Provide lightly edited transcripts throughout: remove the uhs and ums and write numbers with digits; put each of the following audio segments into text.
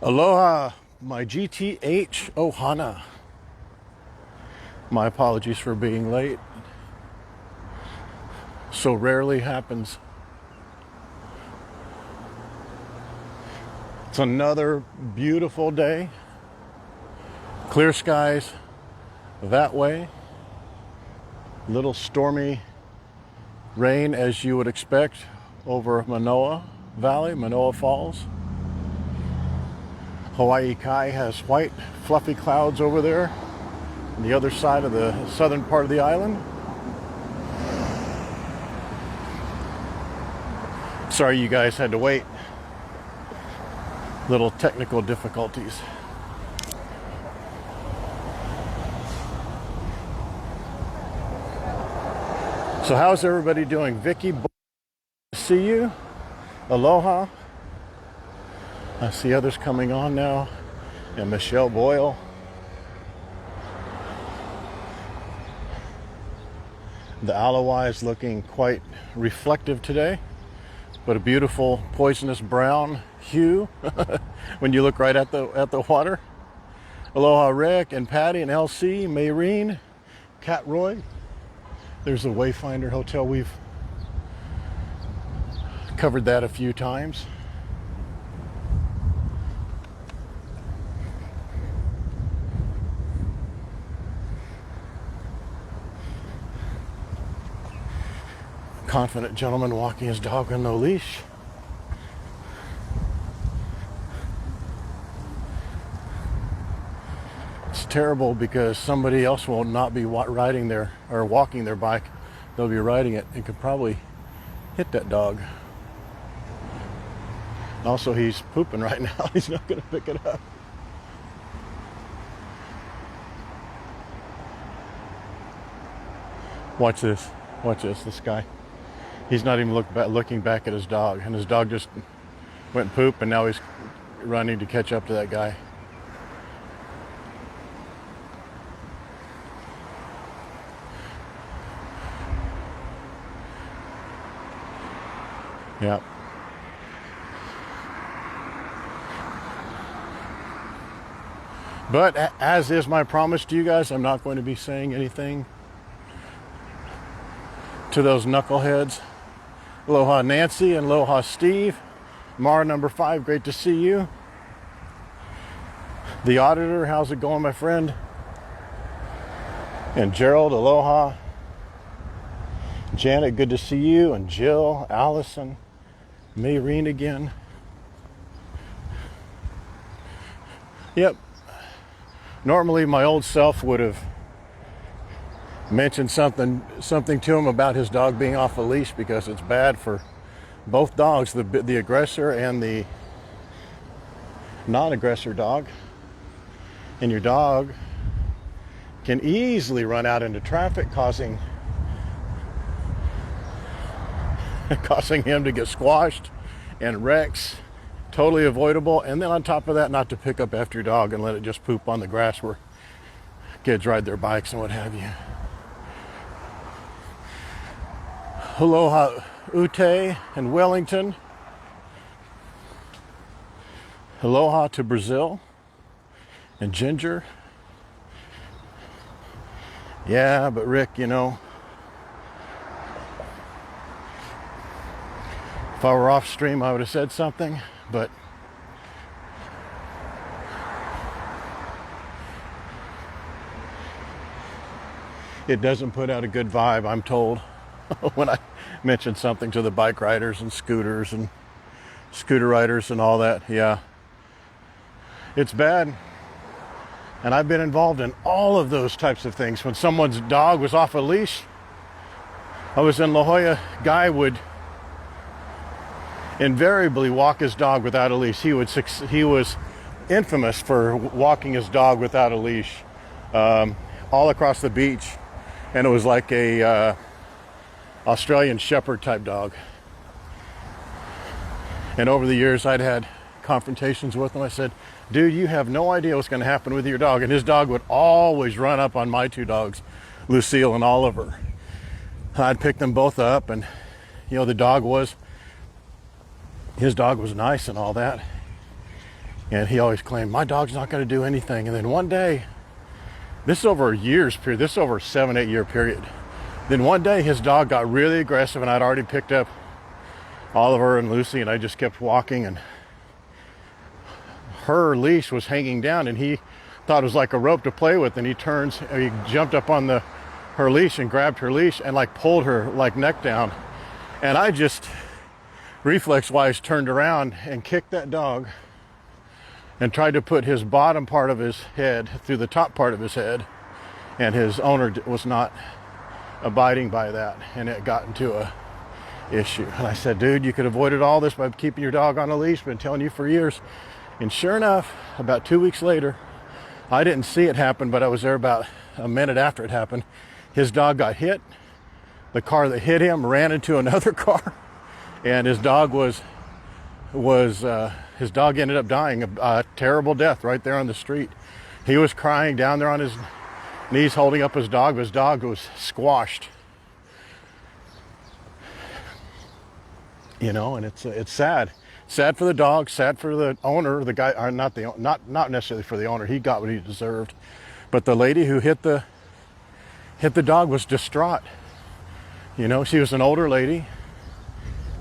Aloha, my GTH Ohana. My apologies for being late. So rarely happens. It's another beautiful day. Clear skies that way. Little stormy rain as you would expect over Manoa Valley, Manoa Falls. Hawaii Kai has white fluffy clouds over there on the other side of the southern part of the island. Sorry you guys had to wait. Little technical difficulties. So how's everybody doing? Vicky, see you. Aloha. I see others coming on now. And Michelle Boyle. The Aloha is looking quite reflective today, but a beautiful poisonous brown hue when you look right at the water. Aloha Rick and Patty and LC, Mayreen, Cat Roy. There's the Wayfinder Hotel. We've covered that a few times. Confident gentleman walking his dog on no leash. It's terrible because somebody else will not be riding their or walking their bike. They'll be riding it and could probably hit that dog. Also, he's pooping right now. He's not going to pick it up. Watch this. Watch this. This guy. He's not even looking back at his dog, and his dog just went poop, and now he's running to catch up to that guy. Yeah. But as is my promise to you guys, I'm not going to be saying anything to those knuckleheads. Aloha Nancy and aloha Steve. Mara number 5, great to see you. The auditor, how's it going, my friend? And Gerald, aloha. Janet, good to see you. And Jill, Allison, Mayreen again. Yep. Normally my old self would have mentioned something to him about his dog being off a leash, because it's bad for both dogs, the aggressor and the non-aggressor dog. And your dog can easily run out into traffic, causing him to get squashed and wrecks. Totally avoidable. And then on top of that, not to pick up after your dog and let it just poop on the grass where kids ride their bikes and what have you. Aloha Ute and Wellington. Aloha to Brazil and Ginger. Yeah, but Rick, you know, if I were off stream, I would have said something, but it doesn't put out a good vibe, I'm told, when I mention something to the bike riders and scooters and scooter riders and all that. Yeah, it's bad. And I've been involved in all of those types of things. When someone's dog was off a leash, I was in La Jolla, guy would invariably walk his dog without a leash. He was infamous for walking his dog without a leash all across the beach. And it was like a Australian Shepherd type dog. And over the years, I'd had confrontations with him. I said, dude, you have no idea what's going to happen with your dog. And his dog would always run up on my 2 dogs, Lucille and Oliver. I'd pick them both up, and you know, his dog was nice and all that. And he always claimed, my dog's not going to do anything. And then one day, this is over a year's period, this is over a 7-8 year period. Then one day his dog got really aggressive, and I'd already picked up Oliver and Lucy, and I just kept walking, and her leash was hanging down, and he thought it was like a rope to play with, and he jumped up on her leash and grabbed her leash and like pulled her like neck down. And I just reflex-wise turned around and kicked that dog and tried to put his bottom part of his head through the top part of his head, and his owner was not abiding by that, and it got into a issue. And I said, dude, you could have avoided all this by keeping your dog on a leash. Been telling you for years. And sure enough, about 2 weeks later, I didn't see it happen, but I was there about a minute after it happened. His dog got hit. The car that hit him ran into another car, and his dog his dog ended up dying a terrible death right there on the street. He was crying down there on his knees holding up his dog, but his dog was squashed. You know, and it's sad. Sad for the dog, sad for the owner, the guy, or not necessarily for the owner. He got what he deserved. But the lady who hit the dog was distraught. You know, she was an older lady,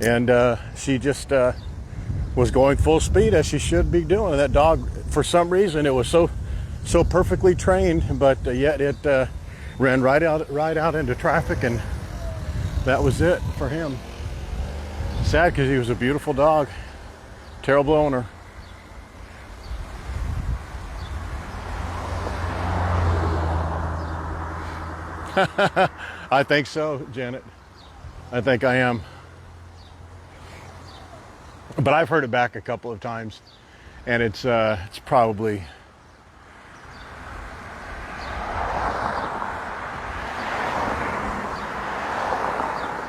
and she just was going full speed, as she should be doing. And that dog, for some reason, it was so perfectly trained, but yet it ran right out into traffic, and that was it for him. Sad, because he was a beautiful dog. Terrible owner. I think so, Janet. I think I am. But I've heard it back a couple of times, and it's probably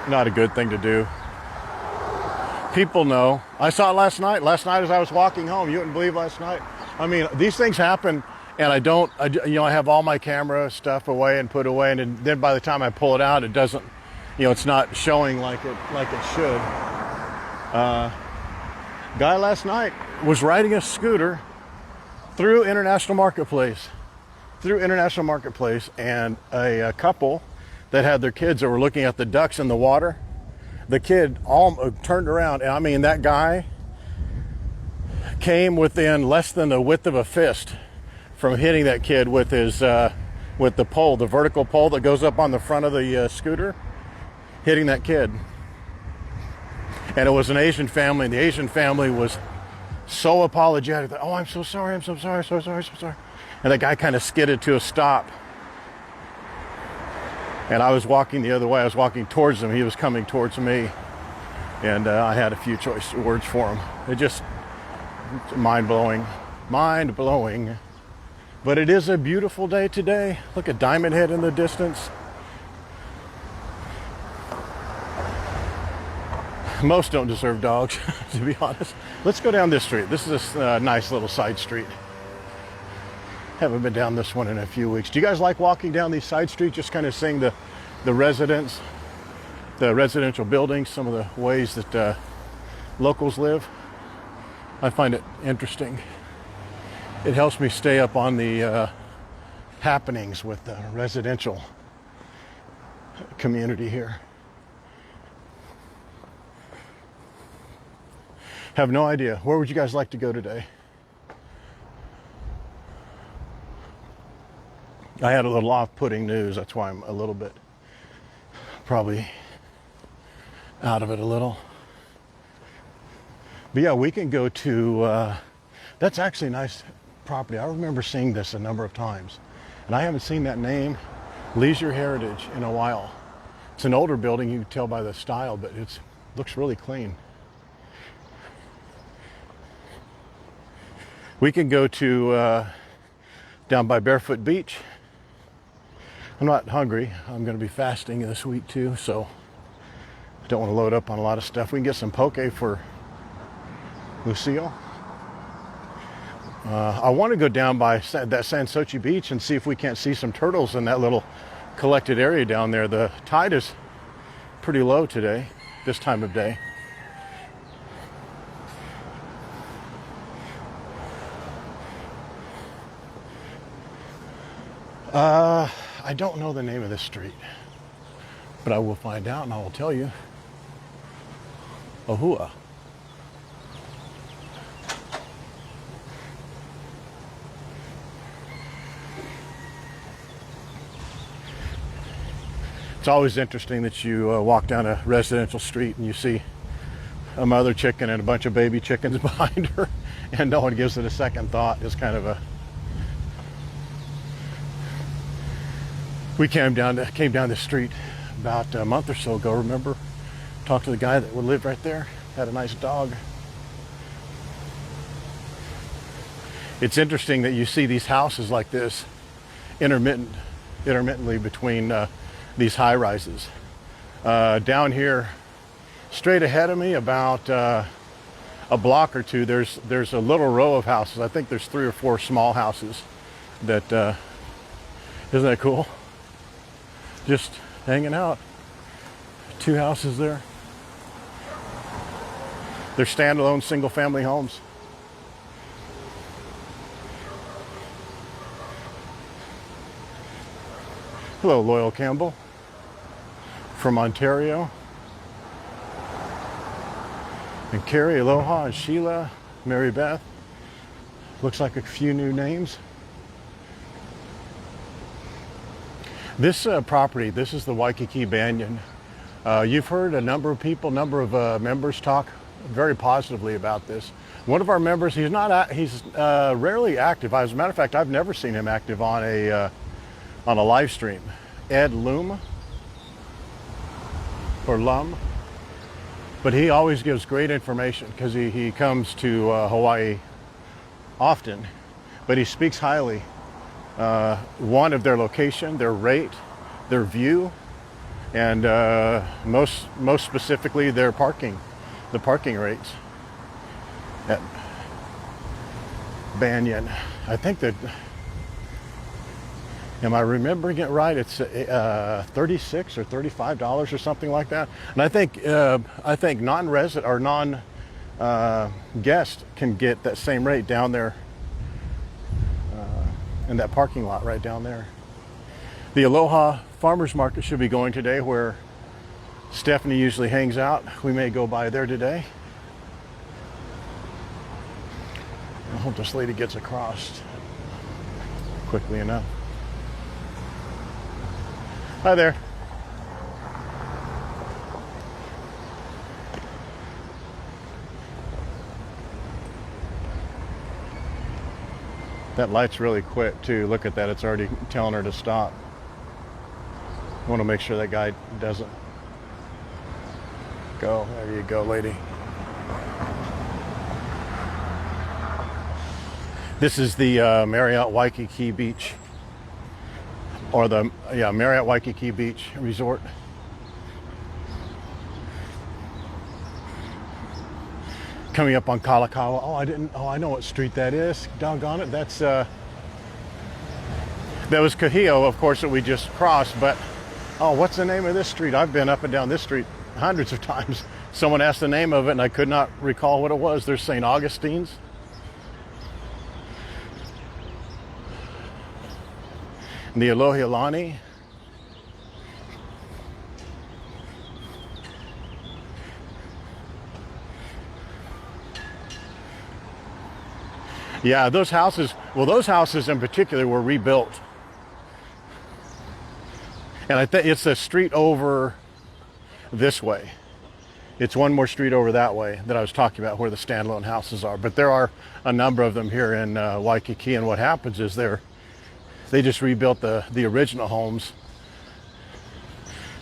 not a good thing to do. People know. I saw it last night. Last night as I was walking home, you wouldn't believe last night. I mean, these things happen, and I have all my camera stuff away and put away, and then by the time I pull it out, it doesn't, it's not showing like it should. Guy last night was riding a scooter through International Marketplace, and a couple that had their kids that were looking at the ducks in the water. The kid all turned around, and I mean, that guy came within less than the width of a fist from hitting that kid with his with the pole, the vertical pole that goes up on the front of the scooter, hitting that kid. And it was an Asian family, and the Asian family was so apologetic that, oh, I'm so sorry. And the guy kind of skidded to a stop. And I was walking the other way. I was walking towards him. He was coming towards me. And I had a few choice words for him. It just, mind-blowing. But it is a beautiful day today. Look at Diamond Head in the distance. Most don't deserve dogs, to be honest. Let's go down this street. This is a nice little side street. Haven't been down this one in a few weeks. Do you guys like walking down these side streets, just kind of seeing the residents, the residential buildings, some of the ways that locals live? I find it interesting. It helps me stay up on the happenings with the residential community here. Have no idea. Where would you guys like to go today? I had a little off-putting news. That's why I'm a little bit probably out of it a little. But yeah, we can go to, that's actually a nice property. I remember seeing this a number of times. And I haven't seen that name, Leisure Heritage, in a while. It's an older building, you can tell by the style, but it looks really clean. We can go to down by Barefoot Beach. I'm not hungry. I'm going to be fasting this week too, so I don't want to load up on a lot of stuff. We can get some poke for Lucille. I want to go down by that Sansochi Beach and see if we can't see some turtles in that little collected area down there. The tide is pretty low today, this time of day. I don't know the name of this street, but I will find out and I will tell you. Aloha. It's always interesting that you walk down a residential street and you see a mother chicken and a bunch of baby chickens behind her, and no one gives it a second thought. It's kind of a... We came down the street about a month or so ago, remember? Talked to the guy that would live right there, had a nice dog. It's interesting that you see these houses like this intermittently between these high rises. Down here, straight ahead of me, about a block or two, there's a little row of houses. I think there's 3 or 4 small houses that, isn't that cool? Just hanging out. 2 houses there. They're standalone single-family homes. Hello, Loyal Campbell from Ontario. And Carrie, Aloha, and Sheila, Mary Beth. Looks like a few new names. This property, this is the Waikiki Banyan. You've heard a number of people, members talk very positively about this. One of our members, he's rarely active. As a matter of fact, I've never seen him active on a live stream. Ed Loom, or Lum, but he always gives great information because he comes to Hawaii often, but he speaks highly. One, of their location, their rate, their view, and most specifically the parking rates at Banyan. I think that, am I remembering it right? It's $36 or $35 or something like that. And I think non-resident or non-guest can get that same rate down there in that parking lot right down there. The Aloha Farmers Market should be going today, where Stephanie usually hangs out. We may go by there today. I hope this lady gets across quickly enough. Hi there. That light's really quick too. Look at that, it's already telling her to stop. I want to make sure that guy doesn't go. There you go, lady. This is the Marriott Waikiki Beach, or the Marriott Waikiki Beach Resort. Coming up on Kalakaua. I know what street that is. Doggone it. That was Kahio, of course, that we just crossed, but what's the name of this street? I've been up and down this street hundreds of times. Someone asked the name of it and I could not recall what it was. There's St. Augustine's. And the Aloha. Yeah, those houses in particular were rebuilt. And I think it's a street over this way. It's one more street over that way that I was talking about, where the standalone houses are. But there are a number of them here in Waikiki, and what happens is they just rebuilt the original homes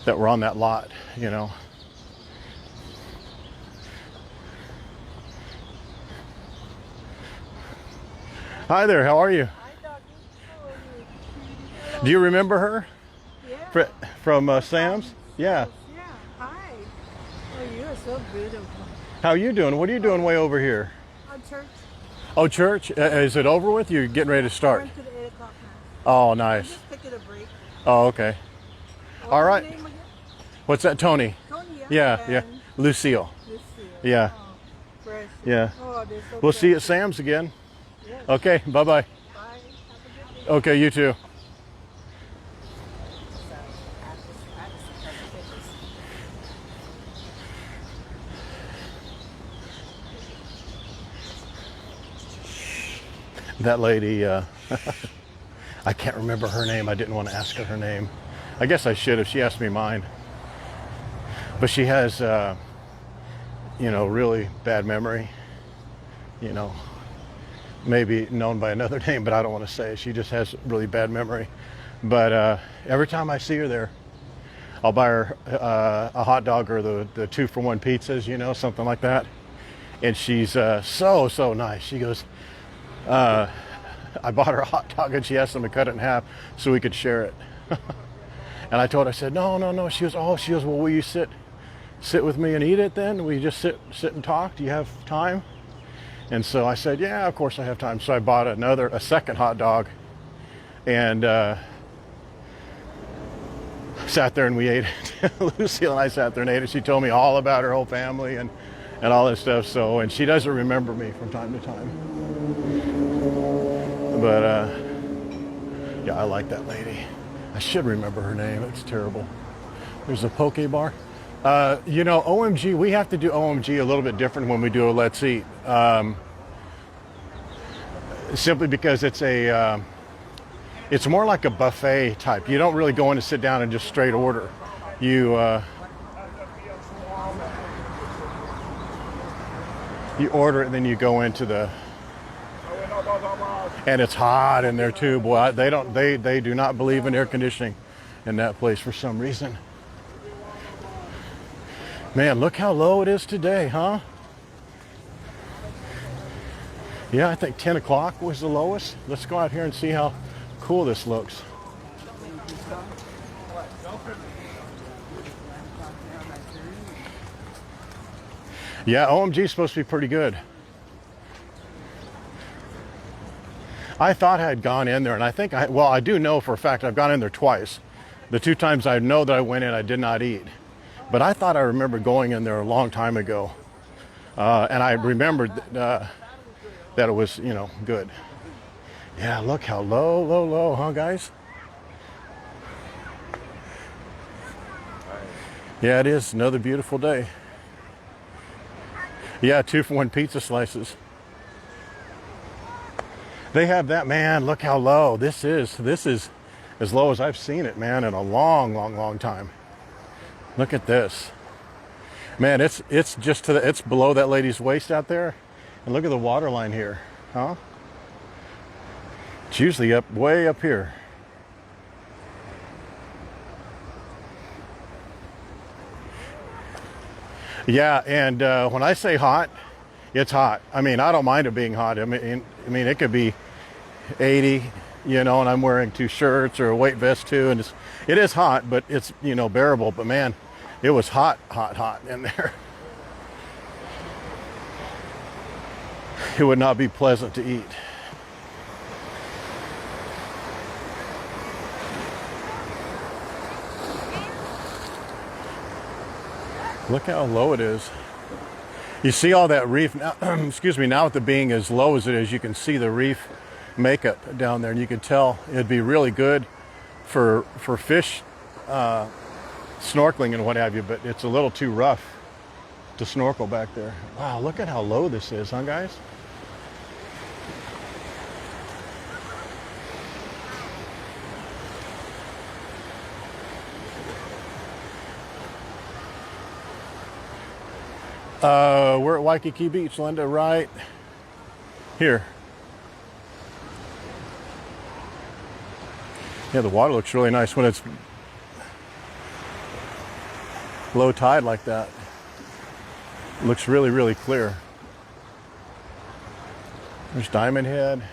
that were on that lot, you know. Hi there, how are you? Hi, Doggy. How are you? Do you remember her? Yeah. From Sam's? Yeah. Yeah. Hi. Oh, you are so beautiful. How are you doing? What are you doing way over here? Church. Oh, church? Is it over with? You're getting ready to start? Went to the 8 o'clock now. Oh, nice. Just taking a break. Oh, okay. What's All right. your name again? What's that, Tony? Tony, Yeah, yeah. and Lucille. Lucille. Yeah. Oh, precious. Yeah. Oh, they're so We'll see you at precious. Sam's again. Yes. Okay, bye-bye. Bye. Have a good day. Okay, you too. that lady, I can't remember her name. I didn't want to ask her name. I guess I should have. She asked me mine. But she has, really bad memory. Maybe known by another name, but I don't want to say it. She just has really bad memory. But every time I see her there, I'll buy her a hot dog or the 2-for-1 pizzas, something like that. And she's so nice. She goes, I bought her a hot dog and she asked them to cut it in half so we could share it. And I told her, I said, no. She goes, well, will you sit with me and eat it then? Will you just sit and talk? Do you have time? And so I said, yeah, of course I have time. So I bought a second hot dog and sat there and we ate it. Lucille and I sat there and ate it. She told me all about her whole family and all this stuff. So, and she doesn't remember me from time to time. But yeah, I like that lady. I should remember her name. It's terrible. There's a poke bar. OMG, we have to do OMG a little bit different when we do a Let's Eat. Simply because it's more like a buffet type. You don't really go in and sit down and just straight order. You order it and then you go into and it's hot in there too. Boy, they do not believe in air conditioning in that place for some reason. Man, look how low it is today, huh? Yeah, I think 10 o'clock was the lowest. Let's go out here and see how cool this looks. Yeah, OMG is supposed to be pretty good. I thought I had gone in there, and I do know for a fact I've gone in there twice. The 2 times I know that I went in, I did not eat. But I thought I remembered going in there a long time ago. And I remembered that it was, good. Yeah, look how low, huh, guys? Yeah, it is another beautiful day. Yeah, 2-for-1 pizza slices. They have that, man. Look how low this is. This is as low as I've seen it, man, in a long time. Look at this, man. It's just it's below that lady's waist out there, and look at the water line here, huh? It's usually way up here. Yeah, and when I say hot, it's hot. I mean, I don't mind it being hot. I mean, it could be 80, and I'm wearing 2 shirts or a weight vest too, and it is hot, but it's, bearable. But man, it was hot in there. It would not be pleasant to eat. Look how low it is. You see all that reef now, excuse me, now with the being as low as it is, you can see the reef makeup down there, and you can tell it'd be really good for fish snorkeling and what have you, but it's a little too rough to snorkel back there. Wow, look at how low this is, huh, guys? We're at Waikiki Beach, Linda, right here. Yeah, the water looks really nice when it's low tide like that. It looks really clear. There's Diamond Head.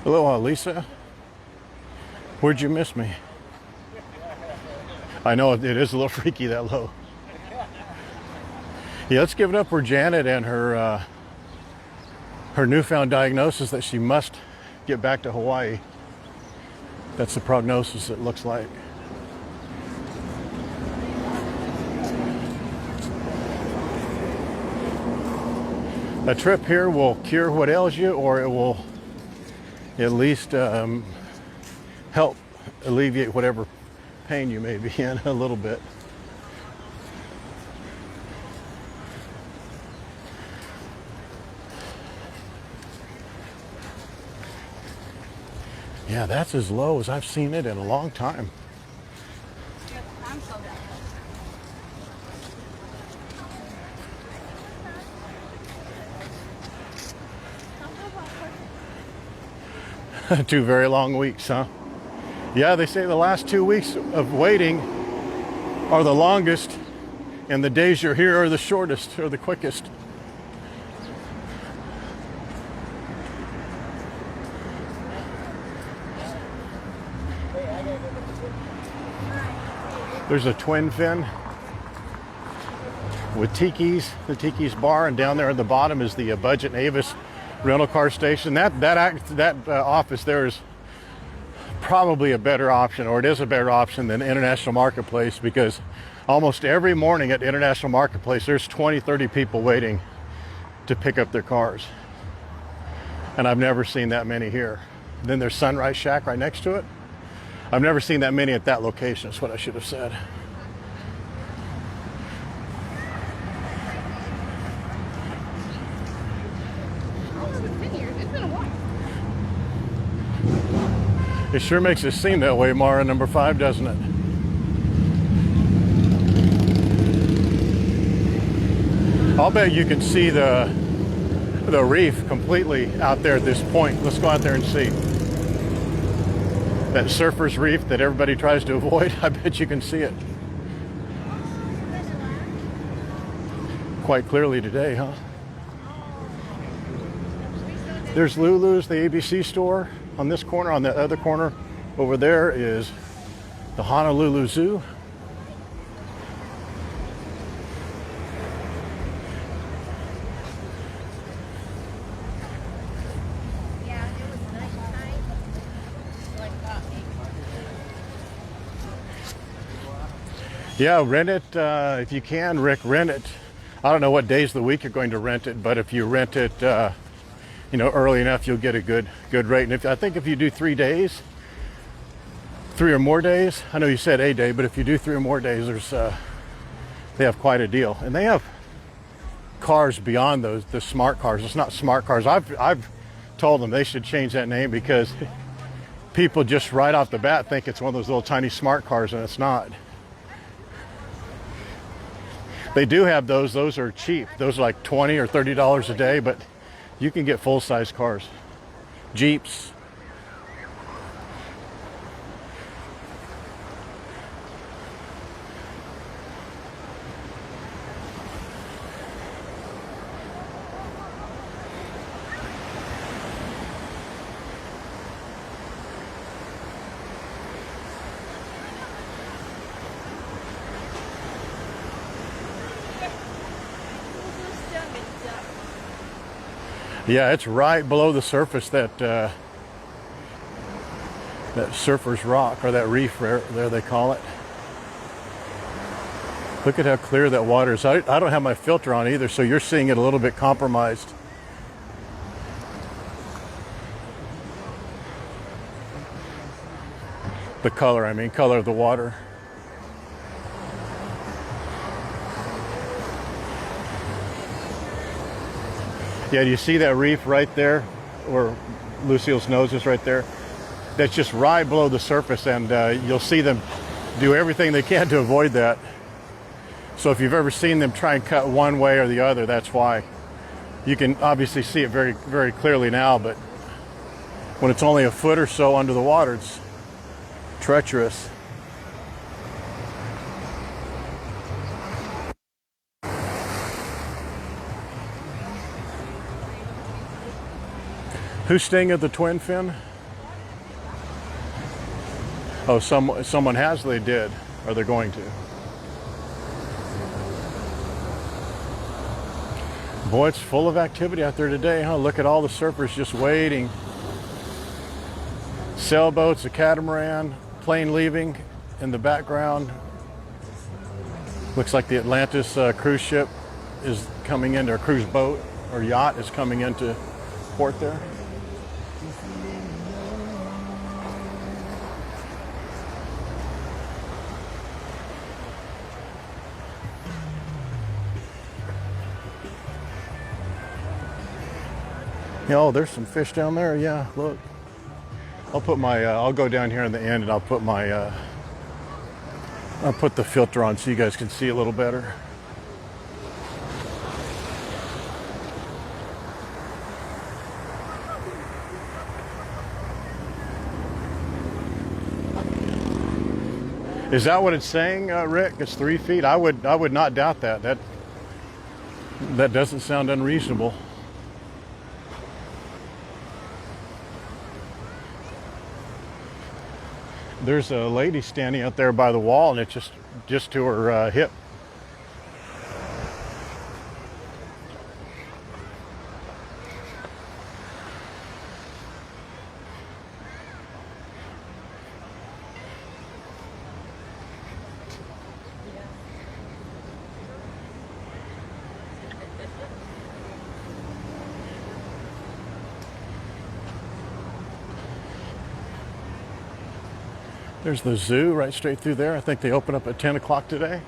Aloha, Lisa. Where'd you miss me? I know it is a little freaky that low. Yeah, let's give it up for Janet and her her newfound diagnosis that she must get back to Hawaii. That's the prognosis, it looks like. A trip here will cure what ails you, or it will at least help alleviate whatever pain you may be in a little bit. Yeah, that's as low as I've seen it in a long time. Two very long weeks, huh? Yeah, they say the last 2 weeks of waiting are the longest, and the days you're here are the shortest or the quickest. There's a twin fin with Tiki's, the Tiki's bar, and down there at the bottom is the Budget and Avis rental car station. That office there is probably a better option, or it is a better option than International Marketplace, because almost every morning at International Marketplace there's 20-30 people waiting to pick up their cars, and I've never seen that many here. Then there's Sunrise Shack right next to it. I've never seen that many at that location, is what I should have said. It sure makes it seem that way, Mara, number 5, doesn't it? I'll bet you can see the reef completely out there at this point. Let's go out there and see. That surfer's reef that everybody tries to avoid, I bet you can see it quite clearly today, huh? There's Lulu's, the ABC store on this corner. On that other corner over there is the Honolulu Zoo. Yeah, rent it if you can, Rick. Rent it. I don't know what days of the week you're going to rent it, but if you rent it, early enough, you'll get a good rate. And I think if you do 3 days, 3 or more days. I know you said a day, but if you do 3 or more days, they have quite a deal. And they have cars beyond those, the smart cars. It's not smart cars. I've told them they should change that name, because people just right off the bat think it's one of those little tiny smart cars, and it's not. They do have those. Those are cheap. Those are like $20 or $30 a day, but you can get full-size cars, Jeeps. Yeah, it's right below the surface, that surfer's rock, or that reef there they call it. Look at how clear that water is. I don't have my filter on either, so you're seeing it a little bit compromised. The color, color of the water. Yeah, do you see that reef right there, where Lucille's nose is right there? That's just right below the surface, and you'll see them do everything they can to avoid that. So if you've ever seen them try and cut one way or the other, that's why. You can obviously see it very, very clearly now, but when it's only a foot or so under the water, it's treacherous. Who's staying at the Twin Fin? Oh, someone has. They did, or they're going to. Boy, it's full of activity out there today, huh? Look at all the surfers just waiting. Sailboats, a catamaran, plane leaving in the background. Looks like the Atlantis cruise ship is coming into, or cruise boat or yacht is coming into port there. Yeah, oh, there's some fish down there. Yeah, look. I'll put my, I'll go down here in the end and I'll put my, I'll put the filter on so you guys can see a little better. Is that what it's saying, Rick? It's 3 feet. I would not doubt that. That doesn't sound unreasonable. There's a lady standing out there by the wall, and it's just to her hip. There's the zoo right straight through there. I think they open up at 10 o'clock today.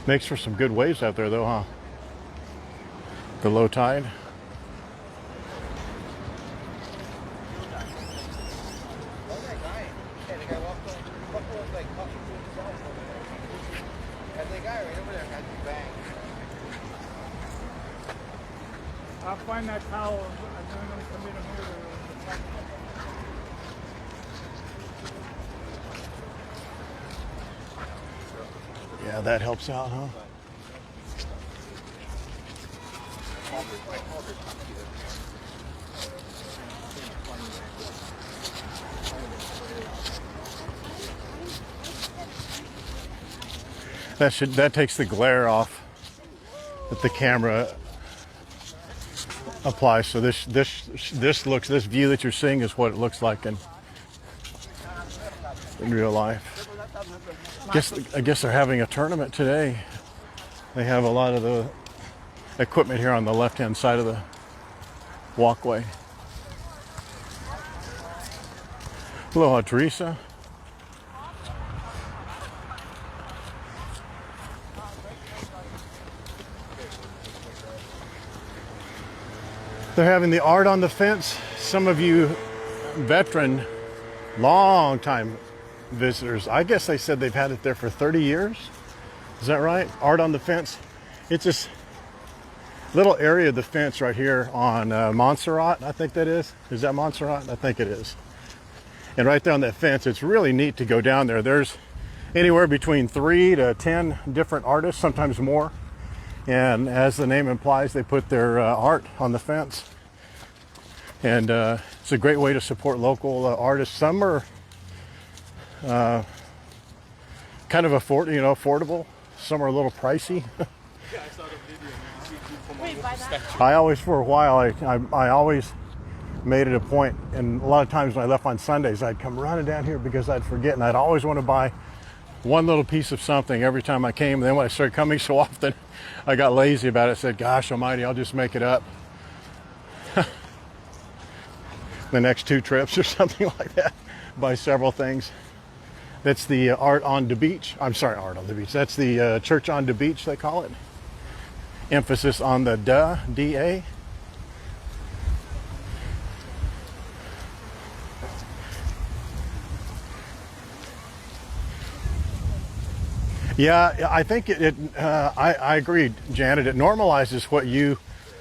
Makes for some good waves out there though, huh? The low tide. I'll find that towel and I'm going to commit a murder. Yeah, that helps out, huh? That takes the glare off that the camera applies. So this view that you're seeing is what it looks like in real life. I guess they're having a tournament today. They have a lot of the equipment here on the left-hand side of the walkway. Aloha, Teresa. They're having the art on the fence. Some of you veteran, long time visitors, I guess they said they've had it there for 30 years. Is that right? Art on the fence. It's this little area of the fence right here on Montserrat, I think that is. Is that Montserrat? I think it is. And right there on that fence, it's really neat to go down there. There's anywhere between 3 to 10 different artists, sometimes more. And as the name implies, they put their art on the fence. And it's a great way to support local artists. Some are kind of affordable. Some are a little pricey. I always, for a while, I always made it a point, and a lot of times when I left on Sundays, I'd come running down here because I'd forget, and I'd always want to buy one little piece of something every time I came. And then when I started coming so often, I got lazy about it. I said, gosh almighty, I'll just make it up the next 2 trips or something like that, buy several things. That's the art on the beach. I'm sorry, art on the beach. That's the church on the beach, they call it. Emphasis on the D-A. Yeah, I think I agree, Janet. It normalizes what you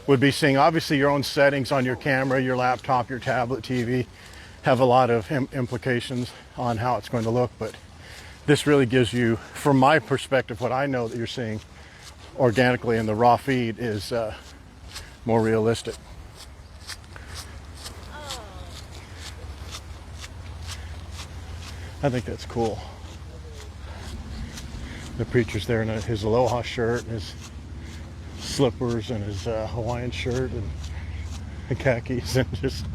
would be seeing. Obviously, your own settings on your camera, your laptop, your tablet, TV have a lot of implications on how it's going to look. But this really gives you, from my perspective, what I know that you're seeing organically in the raw feed is more realistic. I think that's cool. The preacher's there in his Aloha shirt and his slippers and his Hawaiian shirt and the khakis, and just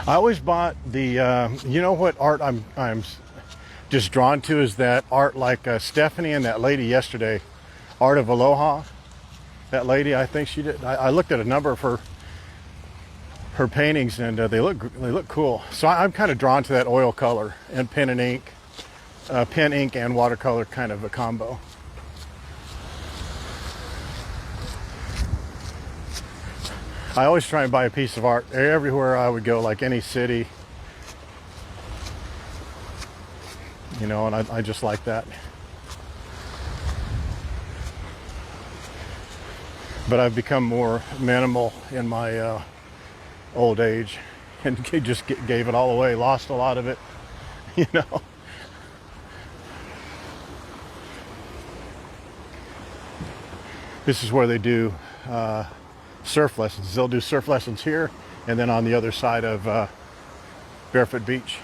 I always bought the you know what art I'm just drawn to is that art like Stephanie and that lady yesterday, Art of Aloha. That lady, I think she did. I looked at a number of her paintings, and they look cool. So I'm kind of drawn to that oil color and pen ink and watercolor kind of a combo. I always try and buy a piece of art everywhere I would go, like any city, you know, and I just like that. But I've become more minimal in my old age, and just gave it all away, lost a lot of it, you know. This is where they do surf lessons. They'll do surf lessons here, and then on the other side of Barefoot Beach.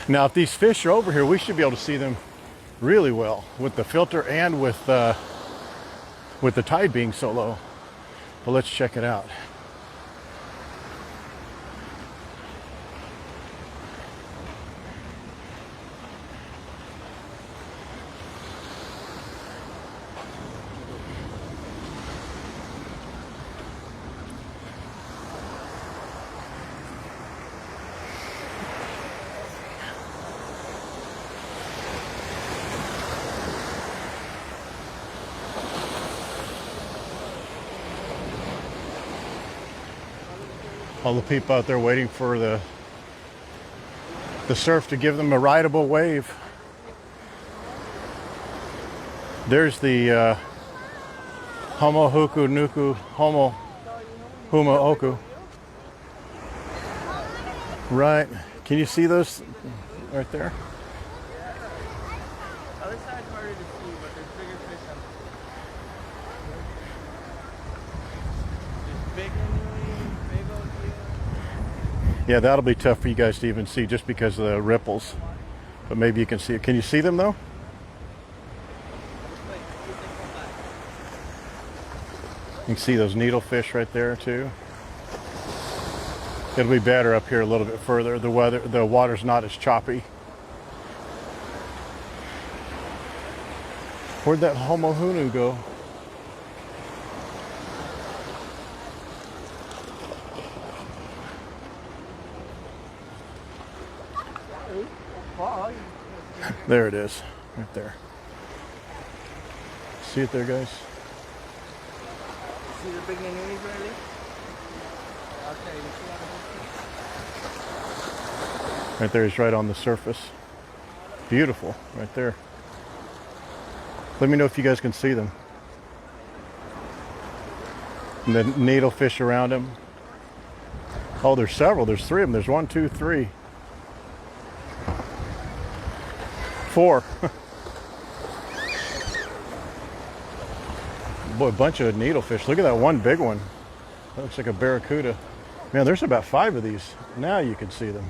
Now, if these fish are over here, we should be able to see them really well with the filter and with the tide being so low. But let's check it out. All the people out there waiting for the surf to give them a rideable wave. There's the Homo Huku Nuku Homo Huma Oku. Right. Can you see those right there? Other side's harder to see, but there's bigger fish on there's big old deer. Yeah, that'll be tough for you guys to even see just because of the ripples. But maybe you can see it. Can you see them though? You can see those needlefish right there too. It'll be better up here a little bit further. The water's not as choppy. Where'd that Homo Hunu go? There it is, right there. See it there, guys? See the big anemones, Riley? Okay, Right there, he's right on the surface. Beautiful, right there. Let me know if you guys can see them. And the needlefish around him. Oh, there's several. There's 3 of them. There's 1, 2, 3. 4. Boy, a bunch of needlefish. Look at that one big one. That looks like a barracuda. Man, there's about 5 of these. Now you can see them.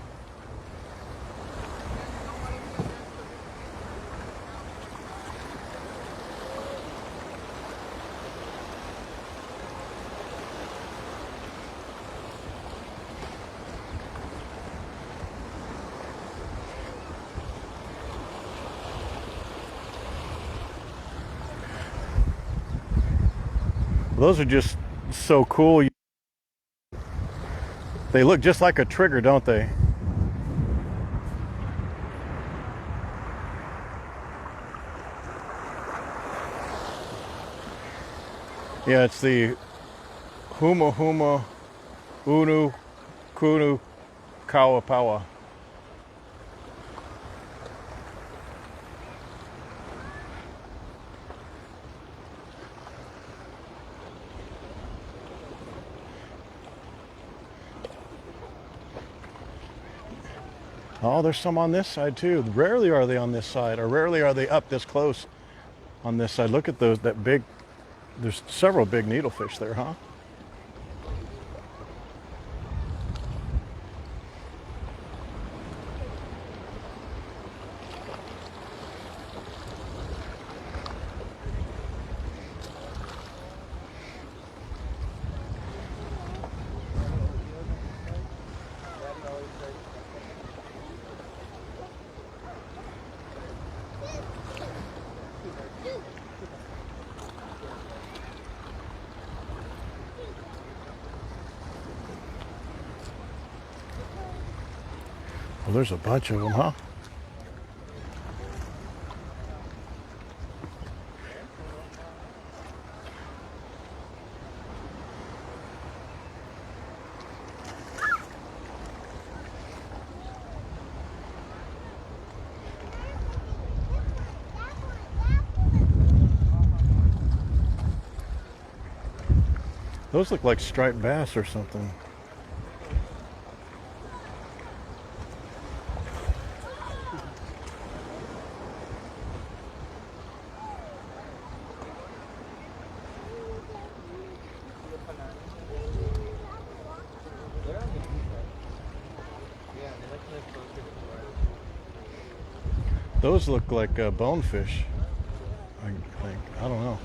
Those are just so cool. They look just like a trigger, don't they? Yeah, it's the Huma Huma Unu Kunu Kawapawa. Oh, there's some on this side too. Rarely are they on this side, or rarely are they up this close on this side. Look at those, that big, there's several big needlefish there, huh? Well, there's a bunch of them, huh? Those look like striped bass or something. Those look like bonefish, I think. I don't know.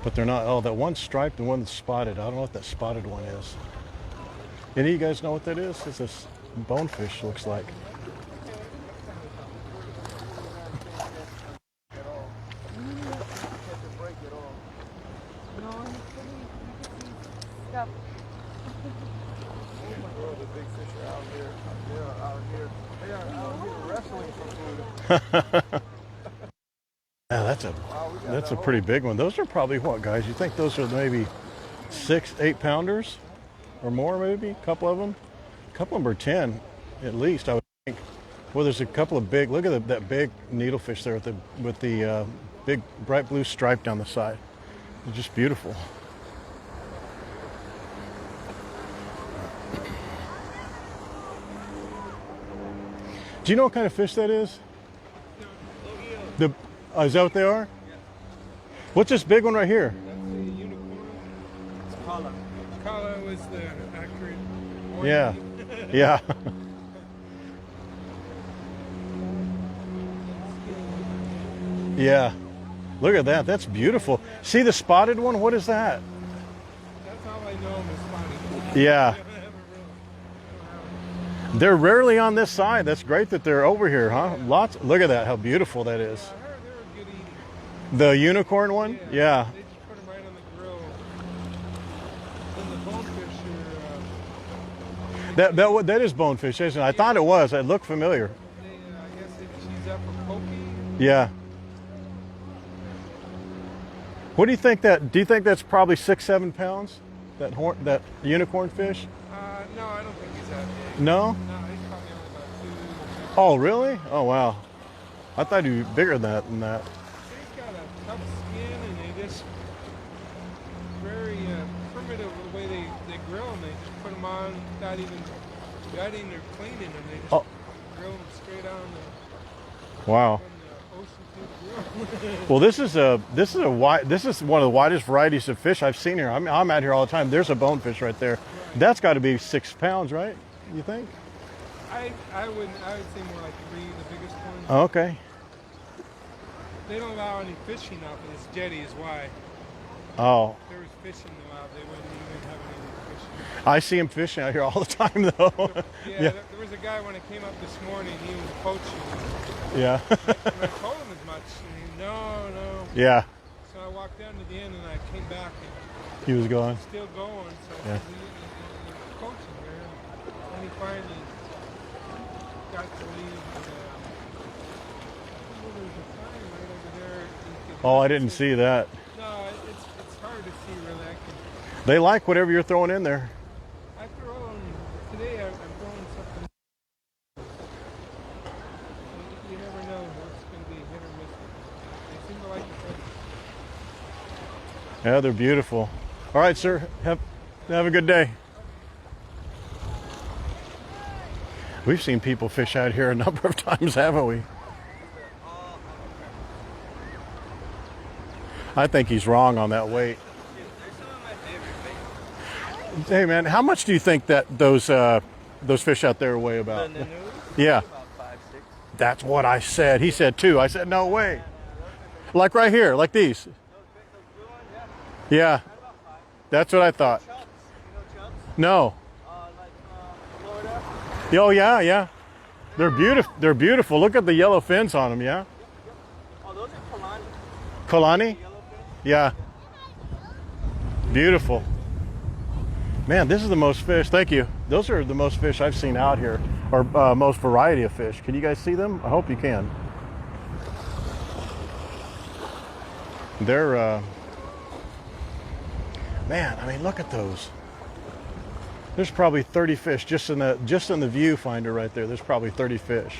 But they're not. Oh, that one's striped and one's spotted. I don't know what that spotted one is. Any of you guys know what that is? It's this bonefish looks like. Yeah, that's a pretty big one. Those are probably what, guys? You think those are maybe 6, 8 pounders or more, maybe? A couple of them? A couple of them are 10 at least, I would think. Well, there's a couple of big. Look at that big needlefish there with the big bright blue stripe down the side. They're just beautiful. Do you know what kind of fish that is? Is that what they are? What's this big one right here? That's a unicorn. It's Kala. Kala was the accurate one. Yeah. Yeah. Yeah. Look at that. That's beautiful. See the spotted one? What is that? That's how I know I'm a spotted. Yeah. They're rarely on this side. That's great that they're over here, huh? Lots. Look at that. How beautiful that is. I heard they were good eating. The unicorn one? Yeah. They just put them right on the grill. And the bonefish are, That is bonefish, isn't it? I thought it was. It looked familiar. I guess they cheese up for poking. Yeah. What do you think that? Do you think that's probably 6, 7 pounds? That unicorn fish? No, I don't think he's that big. No? No, he's probably only about 2. Oh, really? Oh, wow. I thought he'd be bigger than that. They've got a tough skin and they just very primitive with the way they grill them. They just put them on without even gutting or cleaning them. They just grill them straight on the, Wow. from the ocean to the grill. Well, this is one of the widest varieties of fish I've seen here. I'm out here all the time. There's a bonefish right there. Right. That's got to be 6 pounds, right? You think? I would say more like 3, the biggest one. Oh, okay. They don't allow any fishing off of this jetty is why. Oh, If there was fishing allowed, they wouldn't even have any fishing. I see him fishing out here all the time, though. Yeah, there was a guy when I came up this morning, he was poaching. Yeah. And I told him as much, and he, no. Yeah. So I walked down to the end and I came back and He was going. still going. So Yeah. he was poaching there. And he finally got to leave. And, well, there's a sign right over there. You could- Oh, I didn't see that. No, it's hard to see really. They like whatever you're throwing in there. I throw on, today I'm throwing something. You never know what's going to be hit or miss. They seem to like the fish. Yeah, they're beautiful. All right, sir. Have a good day. We've seen people fish out here a number of times, haven't we? I think he's wrong on that weight. Hey, man, how much do you think that those fish out there weigh about? Yeah, About 5, 6. that's what I said. He said 2. I said no way. Like right here, like these. Yeah, that's what I thought. Chubs. You know chubs? No. Like Florida. Oh yeah. They're beautiful. They're beautiful. Look at the yellow fins on them. Yeah. Oh, those are Kalani. Kalani. Yellow fins. Yeah. Beautiful. Man, this is the most fish. Thank you. Those are the most fish I've seen out here, or most variety of fish. Can you guys see them? I hope you can. They're, man, I mean, look at those. There's probably 30 fish just in the viewfinder right there. There's probably 30 fish.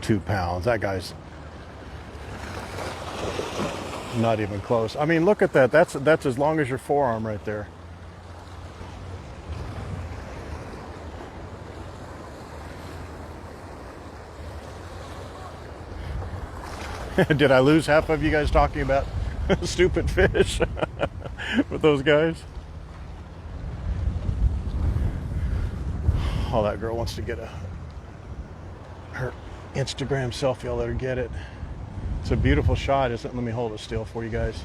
£2. That guy's not even close. I mean, look at that. That's as long as your forearm right there. Did I lose half of you guys talking about stupid fish with those guys? Oh, that girl wants to get her Instagram selfie. I'll let her get it. It's a beautiful shot, isn't it? Let me hold it still for you guys.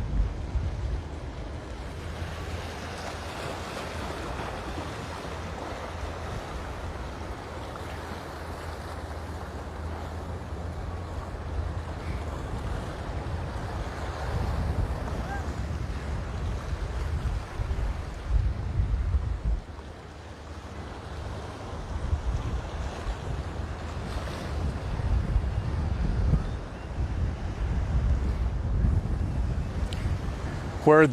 Where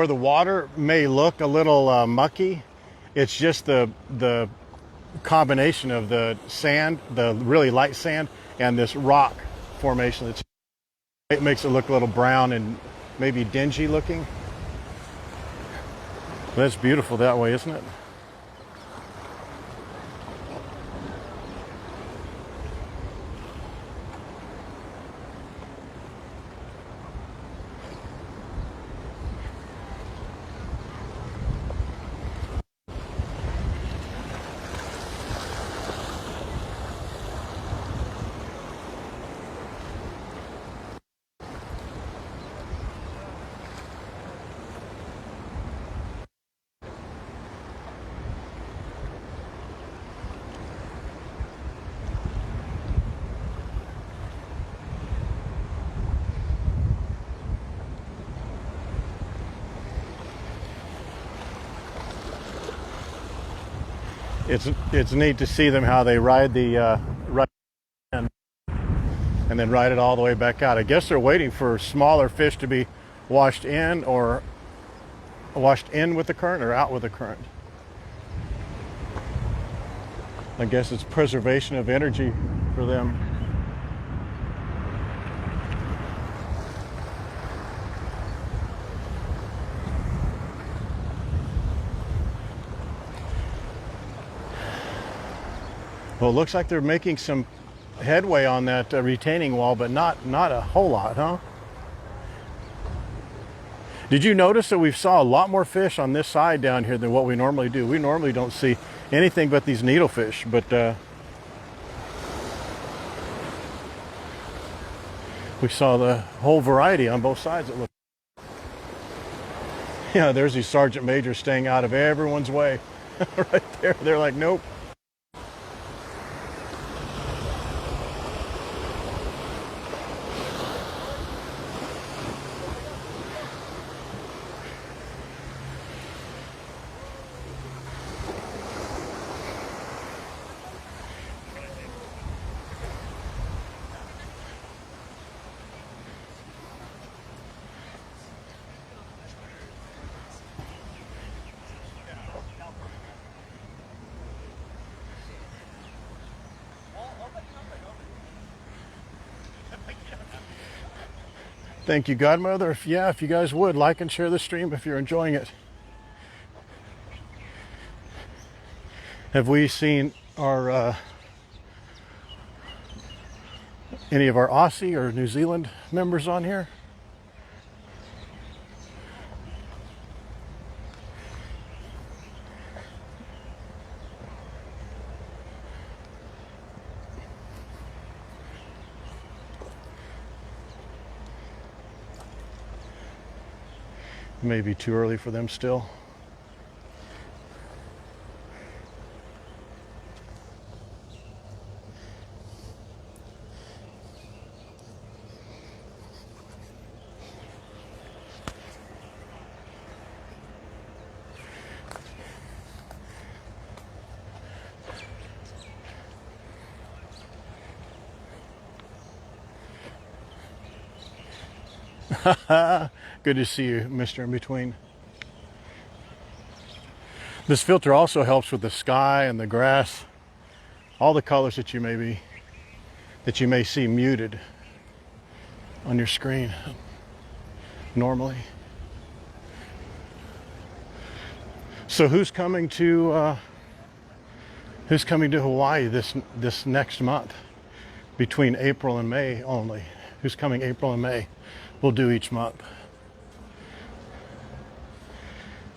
the water may look a little mucky, it's just the combination of the sand, the really light sand, and this rock formation. It makes it look a little brown and maybe dingy looking. That's beautiful that way, isn't it? It's neat to see them how they ride the ride in and then ride it all the way back out. I guess they're waiting for smaller fish to be washed in or washed in with the current or out with the current. I guess it's preservation of energy for them. Well, it looks like they're making some headway on that retaining wall, but not a whole lot, huh? Did you notice that we saw a lot more fish on this side down here than what we normally do? We normally don't see anything but these needlefish, but we saw the whole variety on both sides. It looked. Yeah, there's these sergeant majors staying out of everyone's way. Right there. They're like, nope. Thank you, Godmother. If you guys would like and share the stream if you're enjoying it. Have we seen our any of our Aussie or New Zealand members on here? Maybe too early for them still. Good to see you, Mr. In Between. This filter also helps with the sky and the grass, all the colors that you may see muted on your screen normally. So who's coming to Hawaii this next month between April and May only? Who's coming April and May? We'll do each month.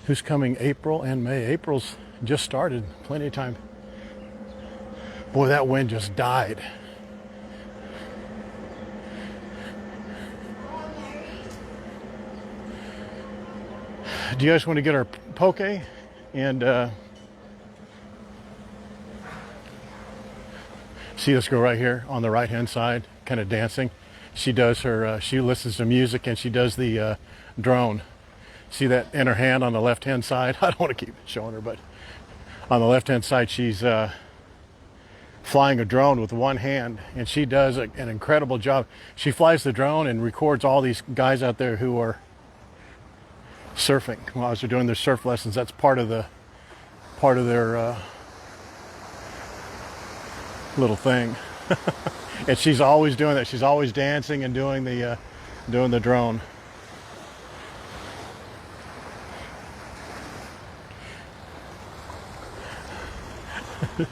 Who's coming April and May? April's just started, plenty of time. Boy, that wind just died. Do you guys want to get our poke and see this girl right here on the right hand side, kind of dancing? She does her, she listens to music and she does the drone. See that in her hand on the left hand side? I don't want to keep showing her, but on the left hand side she's flying a drone with one hand, and she does an incredible job. She flies the drone and records all these guys out there who are surfing while they're doing their surf lessons. That's part of their little thing. And she's always doing that. She's always dancing and doing the drone.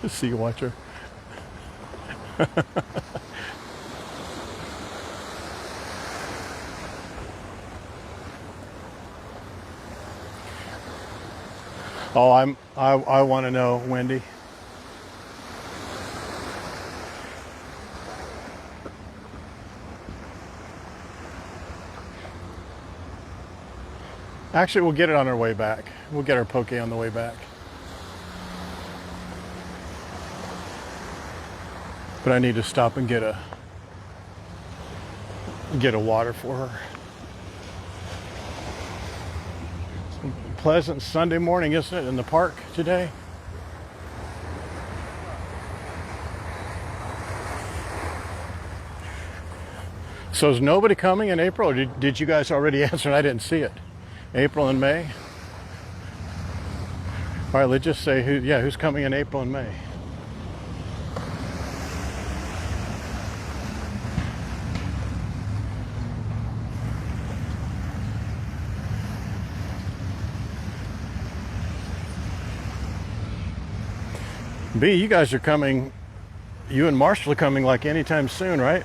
See you, watch her. Oh, I want to know, Wendy. Actually, we'll get it on our way back. We'll get our poke on the way back. But I need to stop and get a water for her. Pleasant Sunday morning, isn't it, in the park today? So is nobody coming in April, or did you guys already answer and I didn't see it? April and May? All right, let's just say who's coming in April and May? B, you guys are coming you and Marshall are coming like anytime soon, right?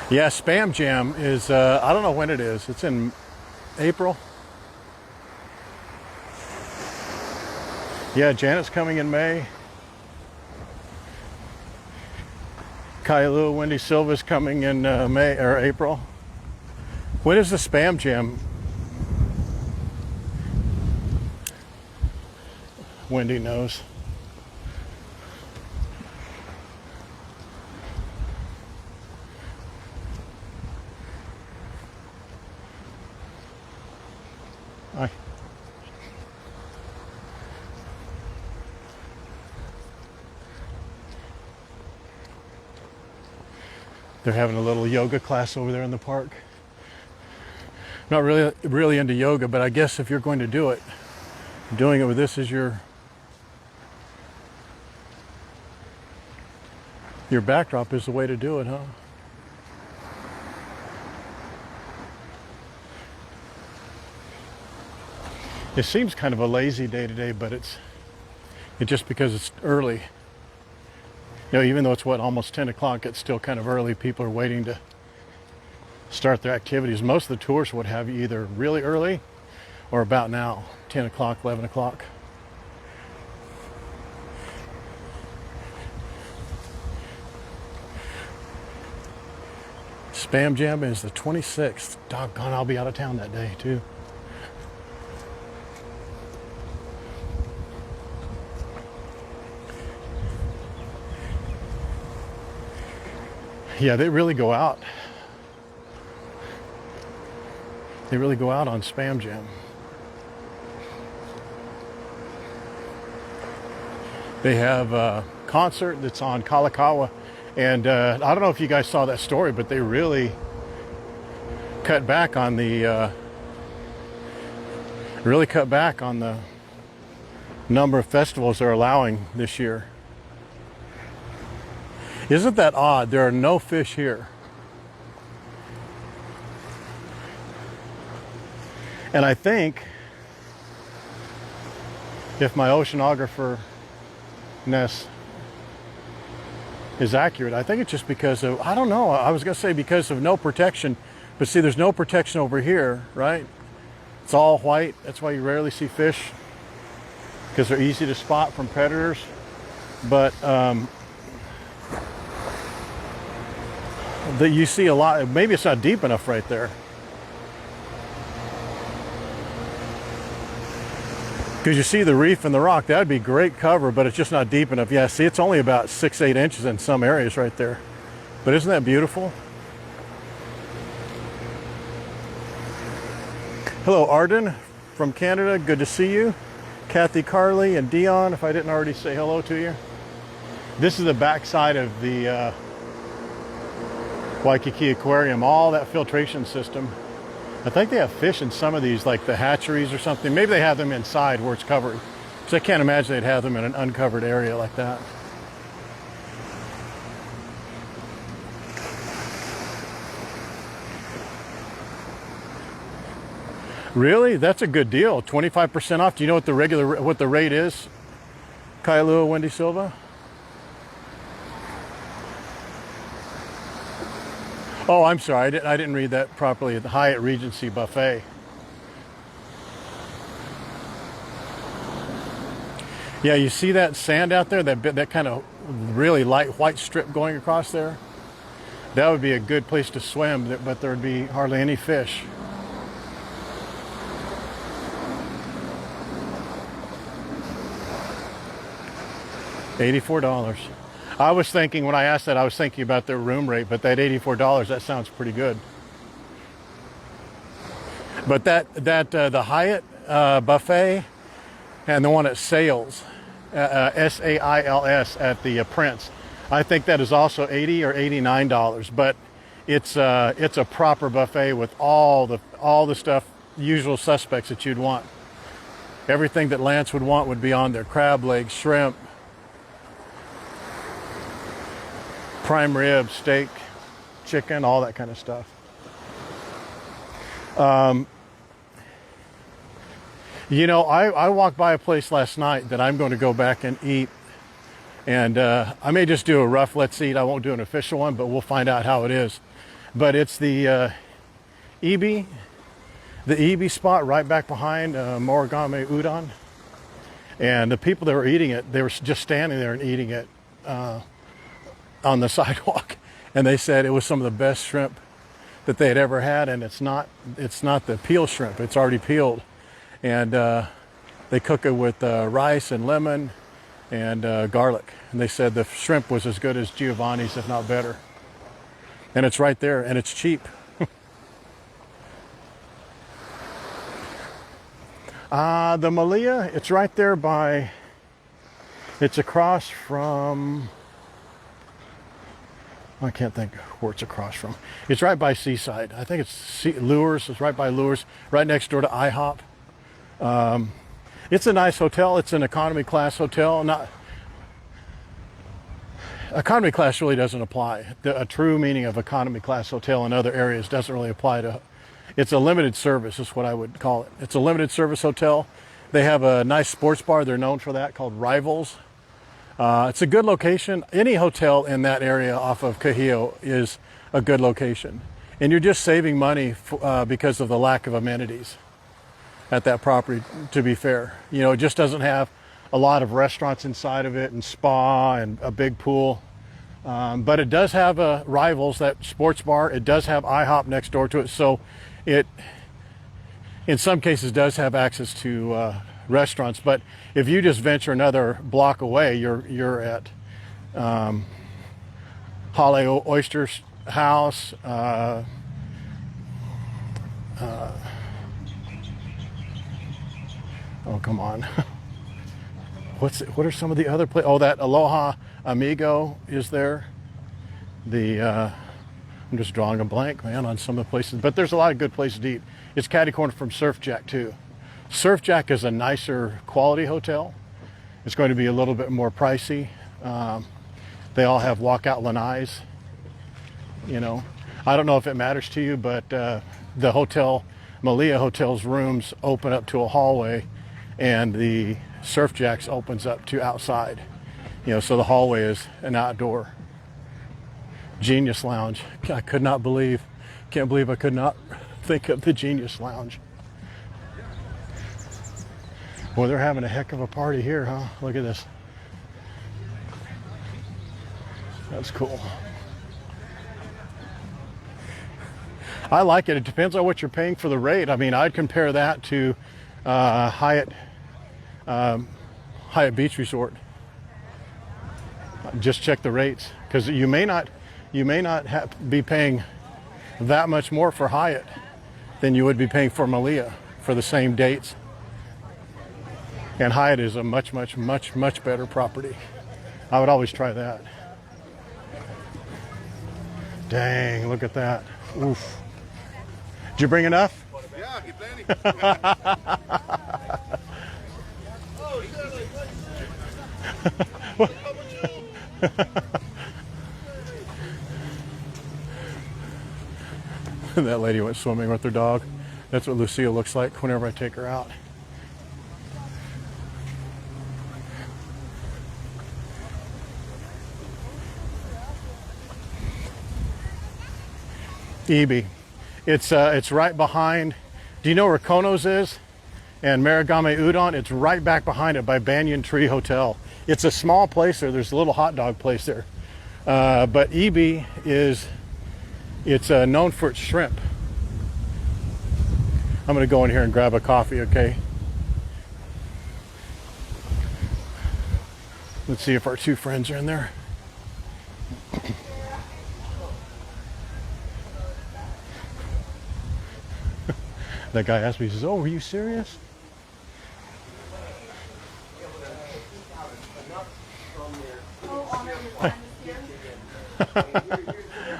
Yeah, Spam Jam is, I don't know when it is. It's in April. Yeah, Janet's coming in May. Kailua Wendy Silva's coming in May or April. When is the Spam Jam? Wendy knows. Hi. They're having a little yoga class over there in the park. Not really into yoga, but I guess if you're going to do it, doing it with this as your backdrop is the way to do it, huh? It seems kind of a lazy day today, but it's just because it's early. You know, even though it's almost 10 o'clock, it's still kind of early. People are waiting to start their activities. Most of the tours would have you either really early or about now, 10 o'clock, 11 o'clock. Spam Jam is the 26th. Doggone, I'll be out of town that day too. Yeah, they really go out. They really go out on Spam Jam. They have a concert that's on Kalakaua, and I don't know if you guys saw that story, but they really cut back on the number of festivals they're allowing this year. Isn't that odd? There are no fish here. And I think if my oceanographer-ness is accurate, I think it's just because of, I don't know, I was going to say because of no protection, but see, there's no protection over here, right? It's all white. That's why you rarely see fish, because they're easy to spot from predators. But that you see a lot. Maybe it's not deep enough right there, because you see the reef and the rock. That would be great cover, but it's just not deep enough. Yeah, see, it's only about 6-8 inches in some areas right there. But isn't that beautiful? Hello, Arden from Canada. Good to see you. Kathy, Carly, and Dion, if I didn't already say hello to you. This is the backside of the Waikiki Aquarium, all that filtration system. I think they have fish in some of these, like the hatcheries or something. Maybe they have them inside where it's covered, because I can't imagine they'd have them in an uncovered area like that. Really? That's a good deal. 25% off. Do you know what the rate is? Kailua Wendy Silva? Oh, I'm sorry. I didn't read that properly. The Hyatt Regency Buffet. Yeah, you see that sand out there? That kind of really light white strip going across there? That would be a good place to swim, but there would be hardly any fish. $84. I was thinking, when I asked that, I was thinking about their room rate, but that $84, that sounds pretty good. But the Hyatt buffet and the one at Sales, S-A-I-L-S at the Prince, I think that is also $80 or $89, but it's a proper buffet with all the stuff, usual suspects that you'd want. Everything that Lance would want would be on there: crab legs, shrimp, prime rib, steak, chicken, all that kind of stuff. You know, I walked by a place last night that I'm going to go back and eat. And I may just do a rough let's eat. I won't do an official one, but we'll find out how it is. But it's the Ibi spot right back behind Morigame Udon. And the people that were eating it, they were just standing there and eating it on the sidewalk. And they said it was some of the best shrimp that they had ever had. And it's not the peel shrimp. It's already peeled. And they cook it with rice and lemon and garlic. And they said the shrimp was as good as Giovanni's, if not better. And it's right there, and it's cheap. The Malia, it's right there by, it's across from, I can't think where it's across from. It's right by Seaside. I think it's Lures. It's right by Lures, right next door to IHOP. It's a nice hotel. It's an economy class hotel. Economy class really doesn't apply. A true meaning of economy class hotel in other areas doesn't really apply to. It's a limited service is what I would call it. It's a limited service hotel. They have a nice sports bar. They're known for that, called Rivals. It's a good location. Any hotel in that area off of Kahio is a good location. And you're just saving money because of the lack of amenities at that property, to be fair. You know, it just doesn't have a lot of restaurants inside of it and spa and a big pool. But it does have a Rivals, that sports bar. It does have IHOP next door to it. So it, in some cases, does have access to restaurants. But if you just venture another block away, you're at Hale Oyster House, oh, come on. What are some of the other places? Oh, that Aloha Amigo is there. I'm just drawing a blank, man, on some of the places. But there's a lot of good places to eat. It's catty corner from Surf Jack, too. Surf Jack is a nicer quality hotel. It's going to be a little bit more pricey. They all have walkout lanais. You know, I don't know if it matters to you, but the hotel, Malia Hotel's rooms open up to a hallway, and the Surf Jack's opens up to outside. You know, so the hallway is an outdoor. Genius Lounge. Can't believe I could not think of the Genius Lounge. Well, they're having a heck of a party here, huh? Look at this. That's cool. I like it. It depends on what you're paying for the rate. I mean, I'd compare that to Hyatt Beach Resort. Just check the rates, because you may not be paying that much more for Hyatt than you would be paying for Malia for the same dates. And Hyatt is a much better property. I would always try that. Dang, look at that. Oof. Did you bring enough? Yeah, get plenty. That lady went swimming with her dog. That's what Lucille looks like whenever I take her out. Ibi. It's right behind. Do you know where Kono's is? And Morigame Udon? It's right back behind it by Banyan Tree Hotel. It's a small place there. There's a little hot dog place there. But Ibi it's known for its shrimp. I'm gonna go in here and grab a coffee, okay? Let's see if our two friends are in there. That guy asked me, he says, "Oh, were you serious?"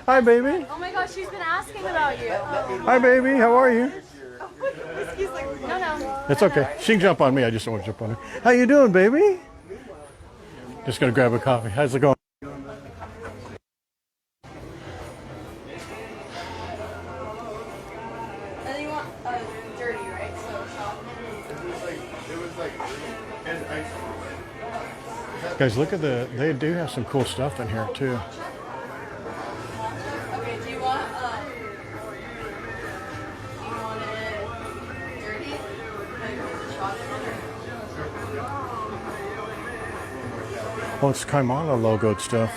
Hi, baby. Oh my gosh, she's been asking about you. Hi, baby. How are you? He's like, no, no. It's okay. She can jump on me. I just don't want to jump on her. How you doing, baby? Just gonna grab a coffee. How's it going? And then you want dirty, right? So soft. Guys, look at they do have some cool stuff in here too. Okay, do you want it dirty? Like with the shot in it? Oh, it's Kaimana logoed stuff.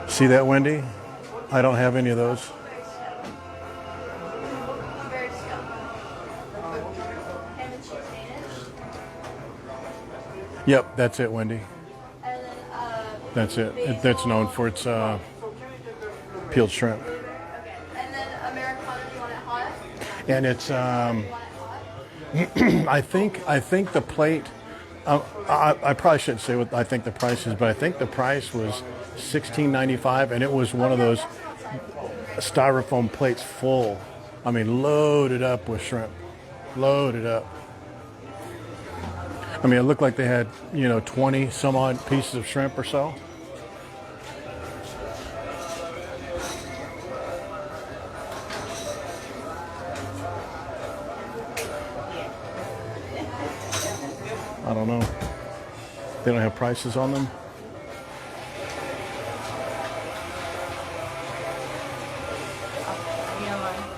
See that, Wendy? I don't have any of those. Very chill. And the cheese Danish. Yep, that's it, Wendy. And then That's it. That's known for its peeled shrimp. okay. And then Americano, do you want it hot? And it's You want it hot? I think the plate. I probably shouldn't say what I think the price is, but I think the price was $16.95, and it was one of those styrofoam plates full. I mean, loaded up with shrimp, loaded up. I mean, it looked like they had 20 some odd pieces of shrimp or so. I don't know. They don't have prices on them.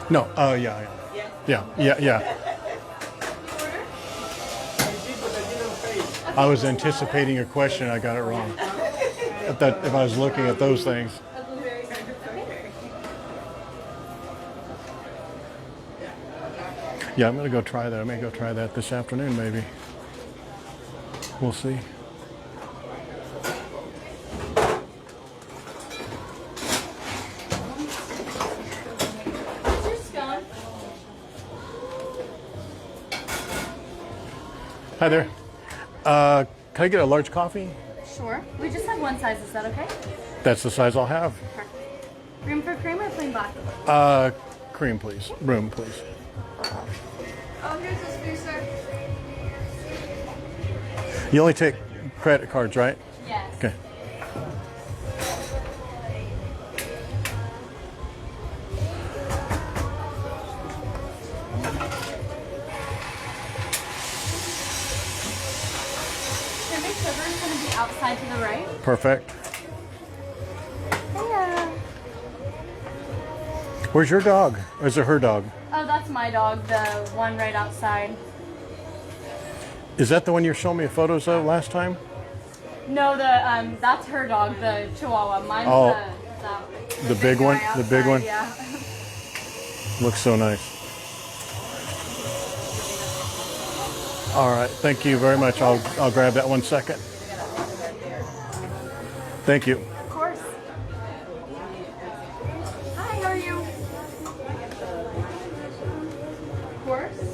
No. Oh, yeah. I was anticipating a question. I got it wrong. If I was looking at those things. Yeah, I'm going to go try that. I may go try that this afternoon, maybe. We'll see. What's your scone? Hi there. Can I get a large coffee? Sure. We just have one size. Is that okay? That's the size I'll have. Perfect. Room for cream or plain black? Cream, please. Room, please. Oh, here's this for you, sir. You only take credit cards, right? Yes. Okay. Civic sugar is going to be outside to the right. Perfect. Hiya. Where's your dog? Or is it her dog? Oh, that's my dog, the one right outside. Is that the one you were showing me photos of last time? No, that's her dog, the Chihuahua. Mine's the big one? guy The big outside, one? Yeah. Looks so nice. All right. Thank you very much. I'll grab that 1 second. Thank you. Of course. Hi, how are you? Of course.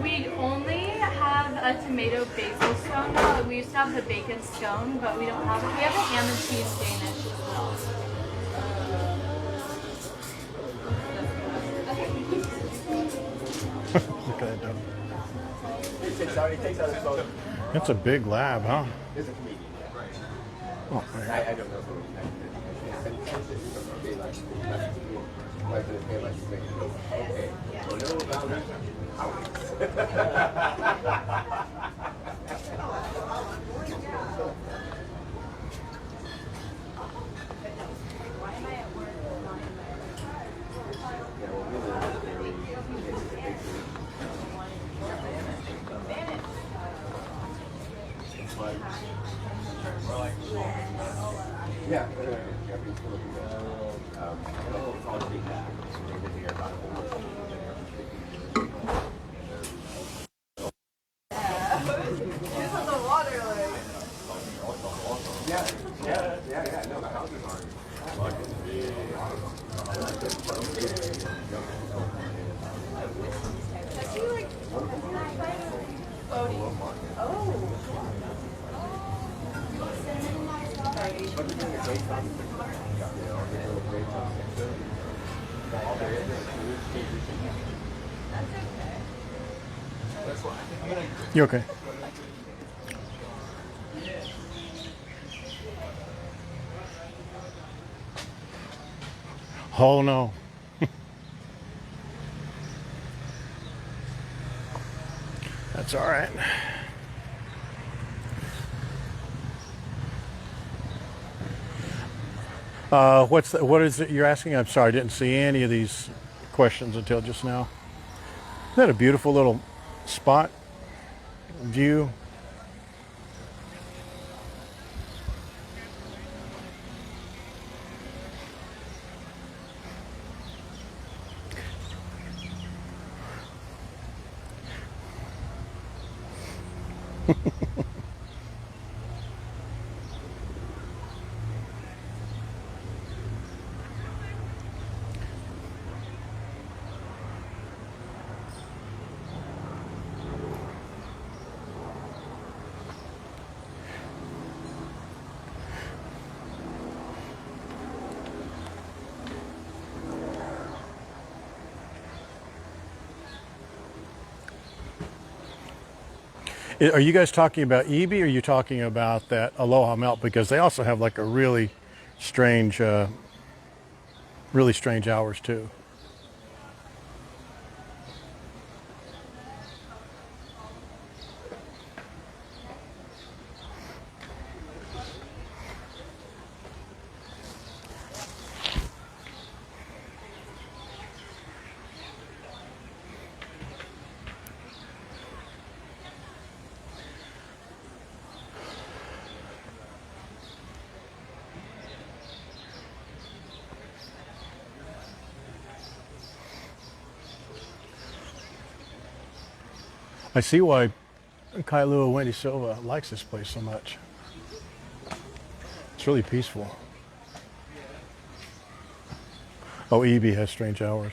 We only have a tomato basil scone now. We used to have the bacon scone, but we don't have it. We have a ham and cheese Danish as well. Look at that dog. It takes out his photo. That's a big lab, huh? There's a comedian. Oh, man. I don't know who okay. Well, no boundaries. Yeah. No, the houses aren't. You okay? Oh no. That's all right. What is it you're asking? I'm sorry, I didn't see any of these questions until just now. Isn't that a beautiful little spot view? Are you guys talking about EB or are you talking about that Aloha melt? Because they also have like a really strange hours too. I see why Kailua Wendy Silva likes this place so much. It's really peaceful. Oh, EB has strange hours.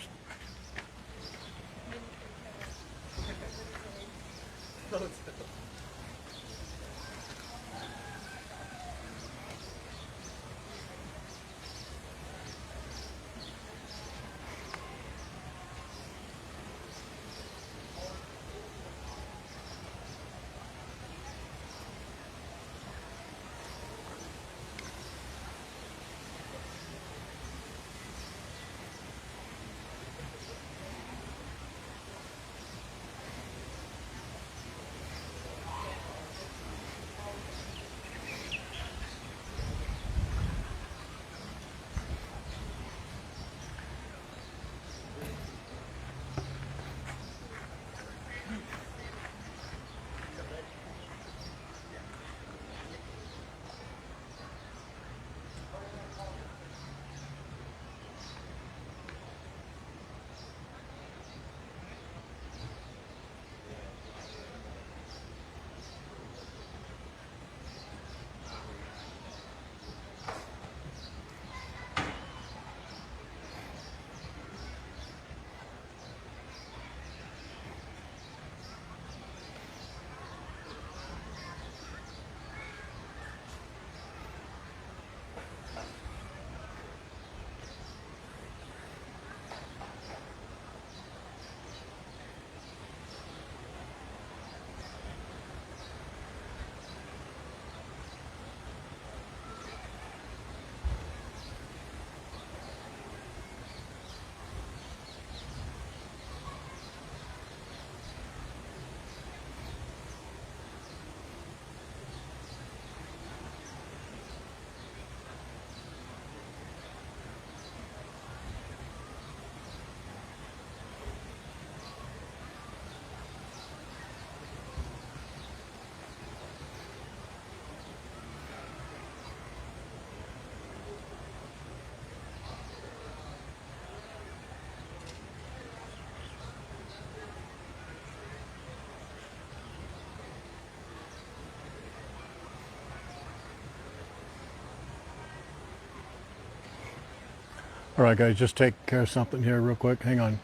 All right, guys, just take care of something here real quick. Hang on.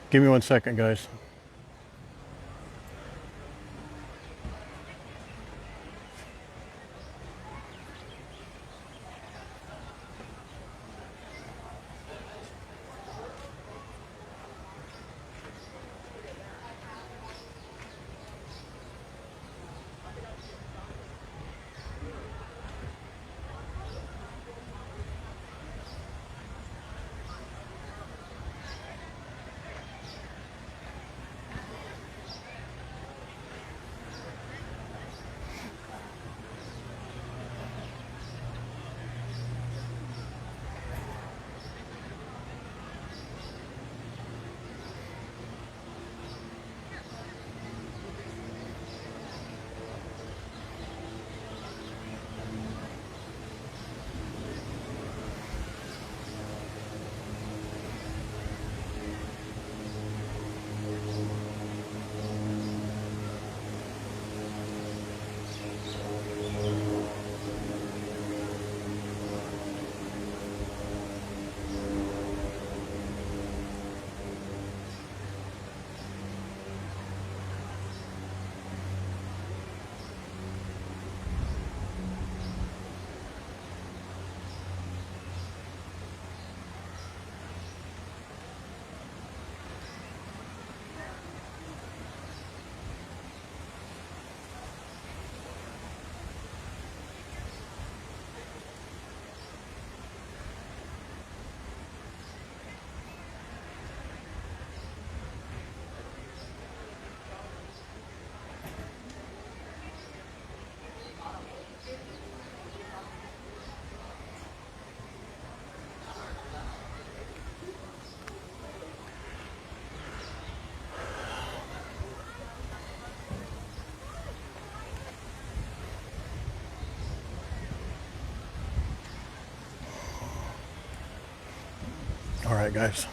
Give me 1 second, guys. All right, guys.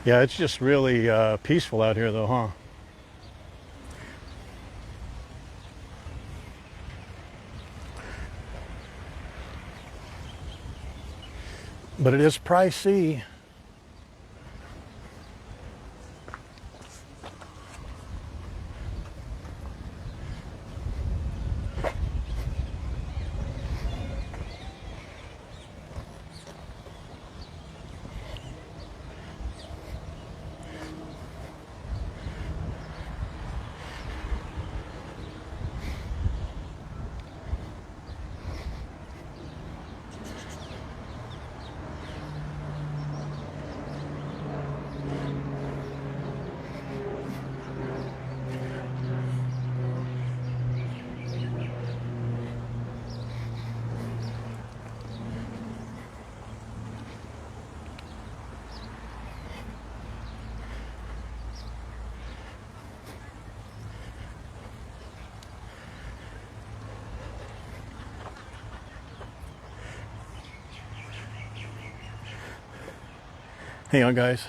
Yeah, it's just really peaceful out here, though, huh? But it is pricey. Hang on, guys.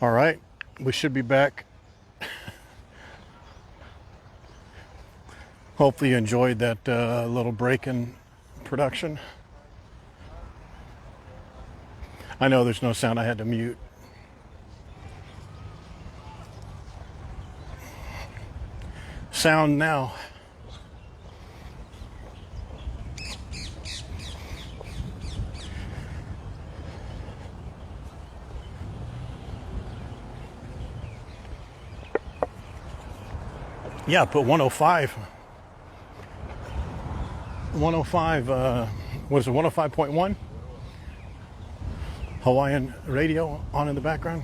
All right, we should be back. Hopefully you enjoyed that little break in production. I know there's no sound, I had to mute. Sound now. Yeah, put 105. 105, what is it, 105.1? Hawaiian radio on in the background.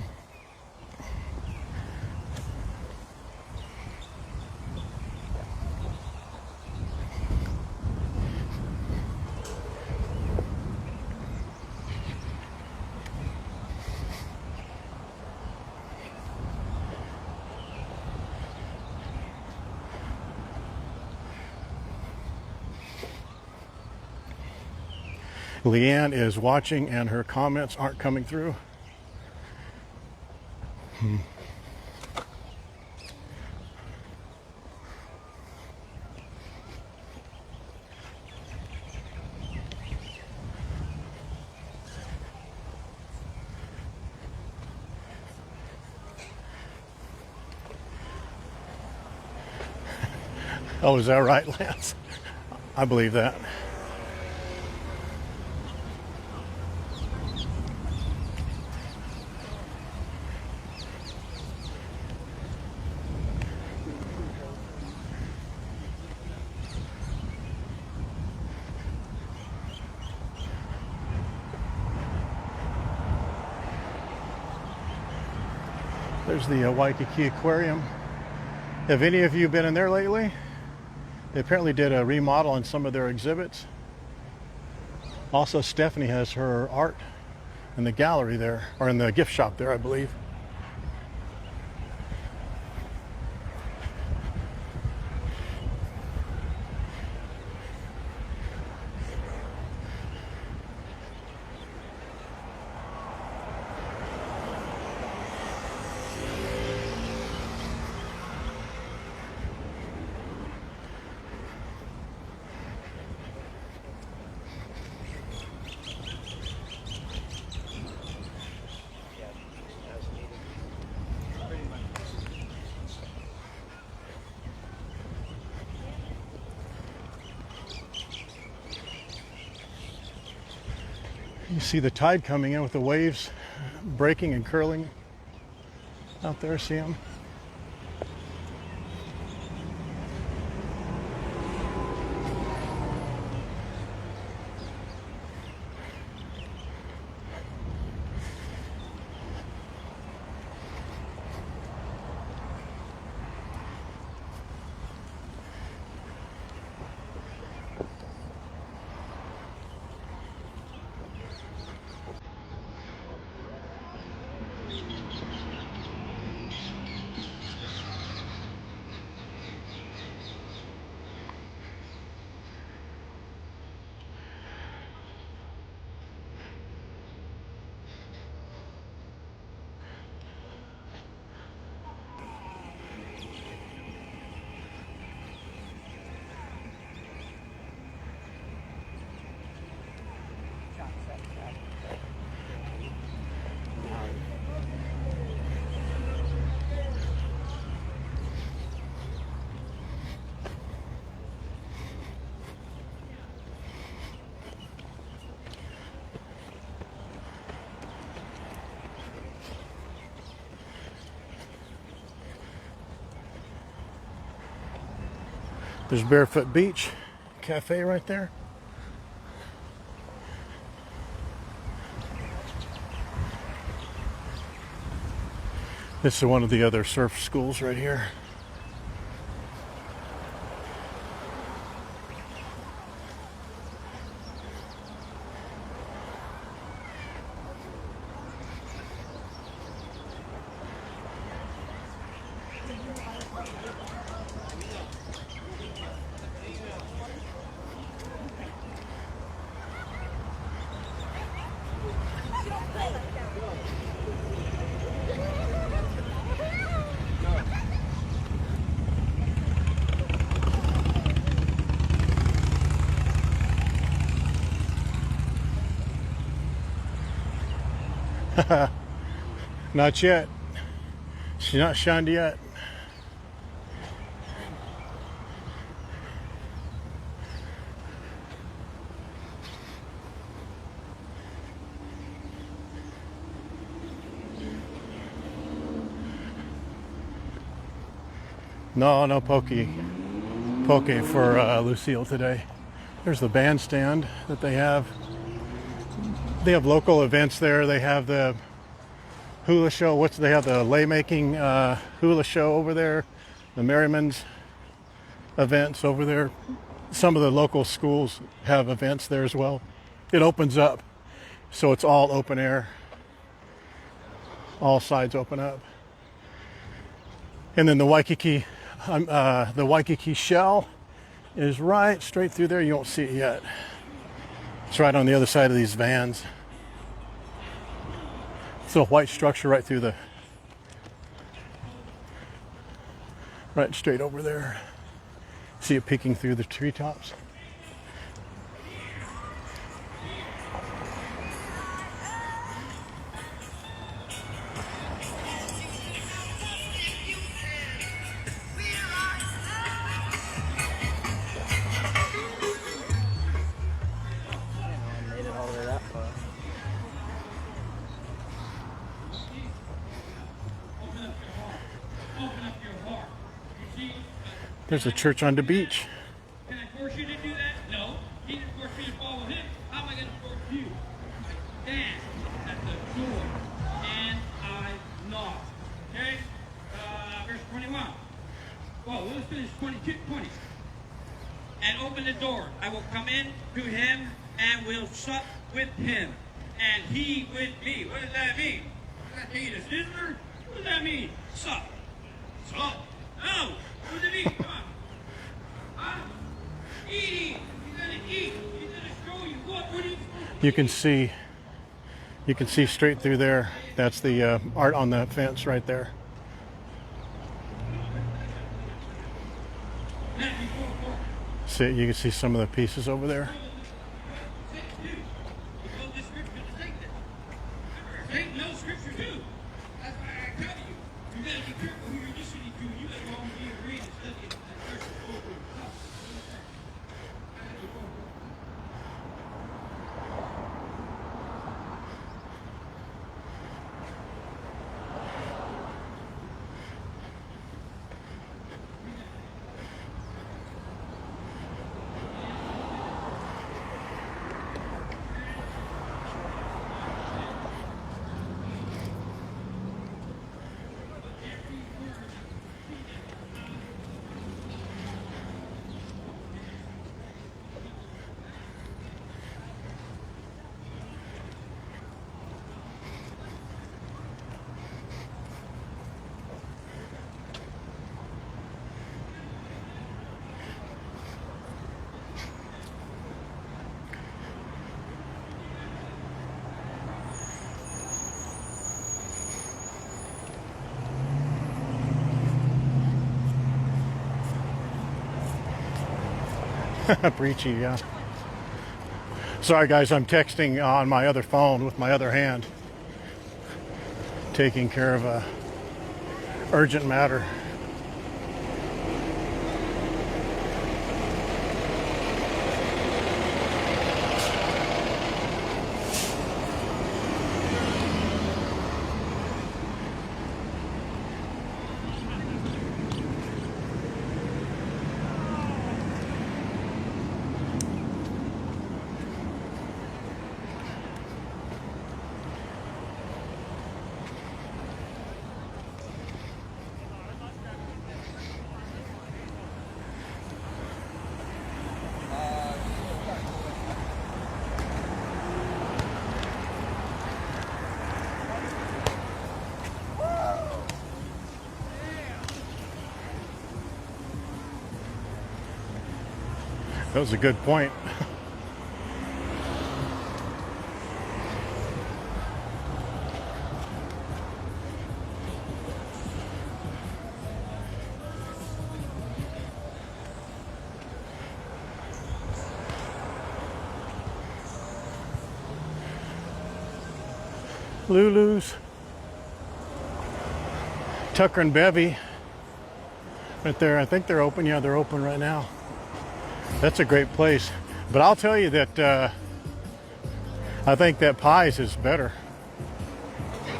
Leanne is watching and her comments aren't coming through. Oh, is that right, Lance? I believe that. There's the Waikiki Aquarium. Have any of you been in there lately? They apparently did a remodel on some of their exhibits. Also, Stephanie has her art in the gallery there, or in the gift shop there, I believe. You see the tide coming in with the waves breaking and curling out there. See them? There's Barefoot Beach Cafe right there. This is one of the other surf schools right here. Not yet. She's not shined yet. No poke for Lucille today. There's the bandstand that they have. They have local events there. They have the hula show. They have the lei making hula show over there. The Merriman's events over there. Some of the local schools have events there as well. It opens up, so it's all open air. All sides open up. And then the Waikiki shell is right straight through there. You won't see it yet. It's right on the other side of these vans. It's a white structure right through right straight over there. See it peeking through the treetops. Made it all the way that far. There's a church on the beach. Can I force you to do that? No. He didn't force me to follow him. How am I going to force you? Stand at the door and I knock. Okay? Verse 21. Well, let's finish 20. And open the door. I will come in to him and will sup with him. and he with me. What does that mean? Did I take it as Sizzler? What does that mean? Sup? Sup? No! What does it mean? Come on. Huh? Eating! He's gonna eat! He's gonna show you what are you supposed to You can see straight through there. That's the art on the fence right there. See, you can see some of the pieces over there. Take no scripture too. That's why I tell you. You gotta be careful who you're listening to. You gotta go home and be agreed and study it. That verse is over yourself. Breachy, yeah. Sorry guys, I'm texting on my other phone with my other hand, taking care of a urgent matter. That was a good point. Lulu's, Tucker and Bevy, right there. I think they're open. Yeah, they're open right now. That's a great place. But I'll tell you that I think that Pies is better.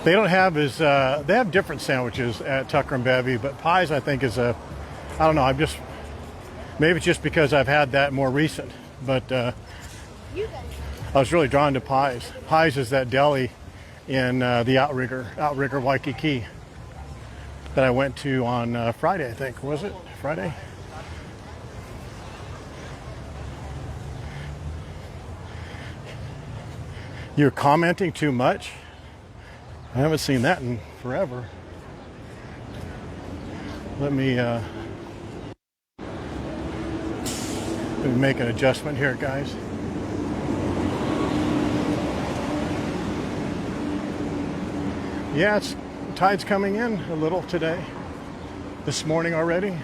They don't have as they have different sandwiches at Tucker and Bevy, but Pies I think is I don't know. Maybe it's just because I've had that more recent. But I was really drawn to Pies. Pies is that deli in the Outrigger Waikiki that I went to on Friday, I think. Was it Friday? You're commenting too much? I haven't seen that in forever. Let me make an adjustment here, guys. Yeah, tide's coming in a little today, this morning already.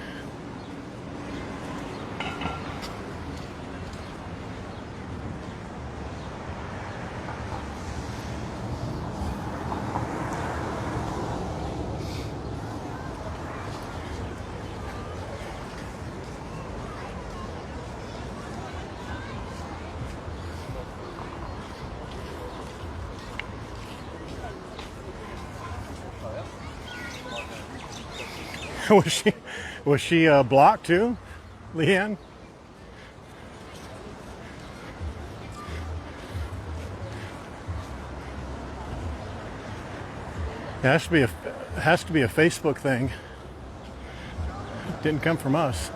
Was she blocked too, Leanne? It has to be a Facebook thing. It didn't come from us.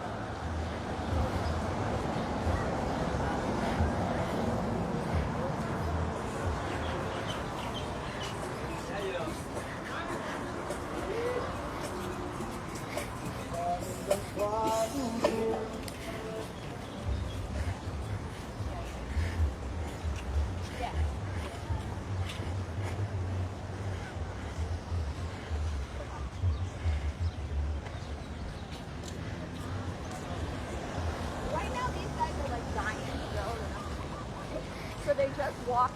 they just walk.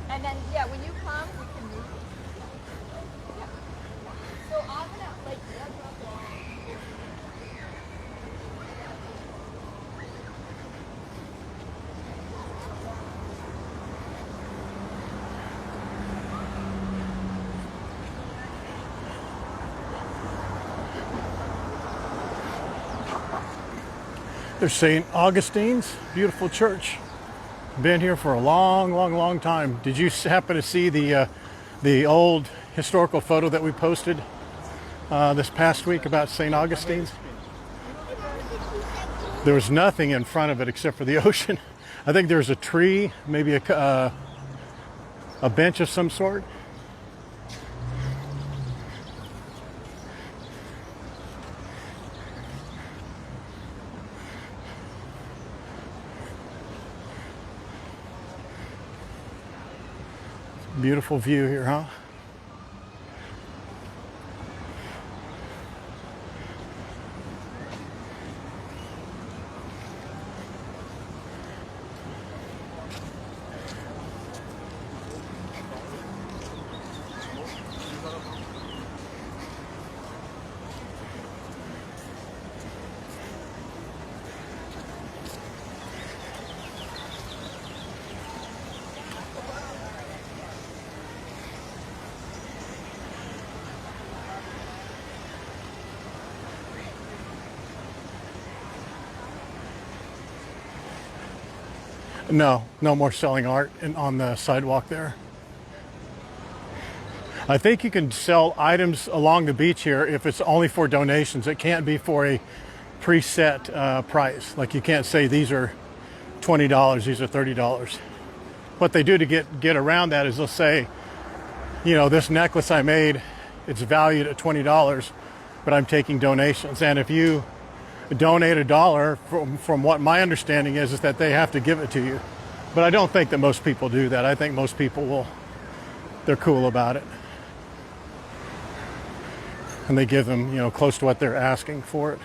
And then, yeah, when you come, we can move. Yeah. So I'm gonna, like, There's St. Augustine's, beautiful church. Been here for a long, long, long time. Did you happen to see the old historical photo that we posted this past week about St. Augustine's? There was nothing in front of it except for the ocean. I think there's a tree, maybe a bench of some sort. Beautiful view here, huh? No, no more selling art on the sidewalk there. I think you can sell items along the beach here if it's only for donations. It can't be for a preset price. Like you can't say these are $20, these are $30. What they do to get around that is they'll say, you know, this necklace I made, it's valued at $20, but I'm taking donations. And if you donate $1, from what my understanding is that they have to give it to you. But I don't think that most people do that. I think most people they're cool about it. And they give them, you know, close to what they're asking for it.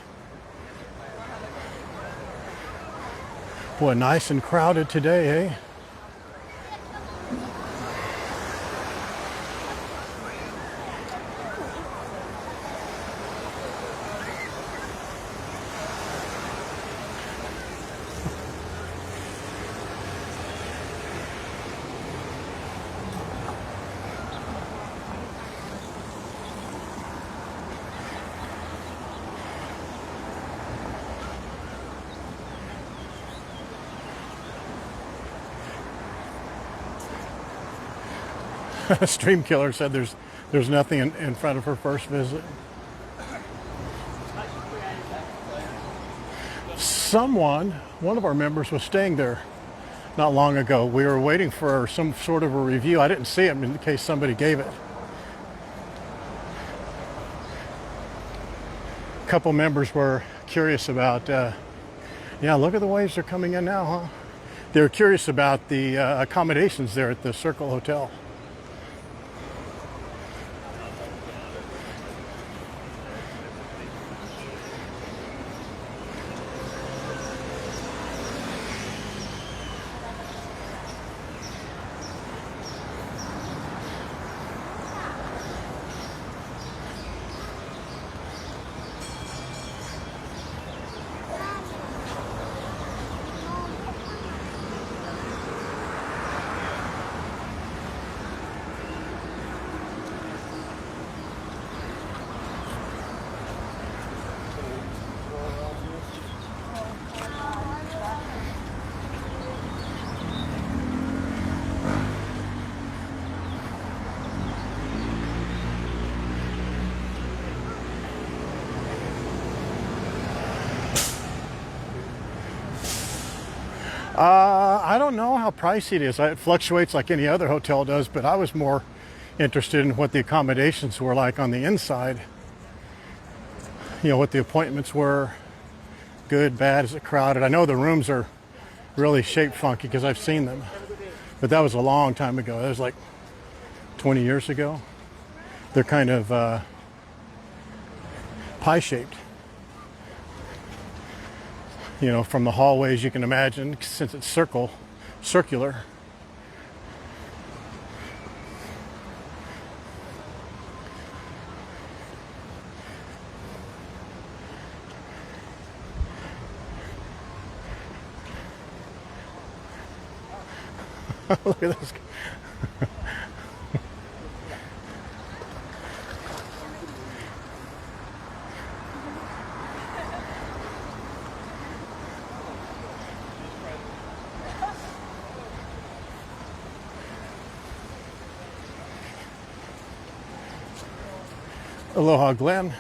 Boy, nice and crowded today, eh? Stream Killer said there's nothing in front of her first visit. One of our members was staying there not long ago. We were waiting for some sort of a review. I didn't see it in case somebody gave it. A couple members were curious about, yeah, look at the waves they're coming in now, huh? They were curious about the accommodations there at the Circle Hotel. I don't know how pricey it is. It fluctuates like any other hotel does, but I was more interested in what the accommodations were like on the inside. You know, what the appointments were. Good, bad, is it crowded? I know the rooms are really shape funky because I've seen them. But that was a long time ago. That was like 20 years ago. They're kind of pie-shaped. You know, from the hallways you can imagine, since it's circle circular. Look at this. Aloha, Glenn.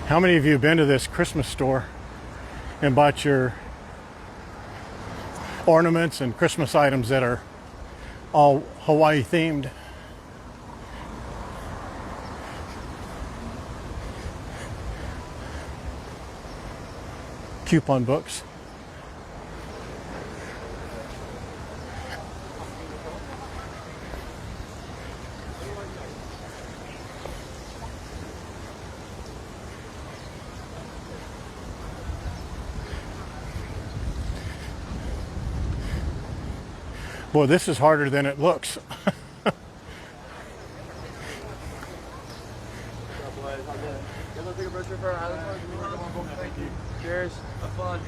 How many of you have been to this Christmas store and bought your ornaments and Christmas items that are all Hawaii themed? Coupon books. Boy, this is harder than it looks. Cheers. Have fun.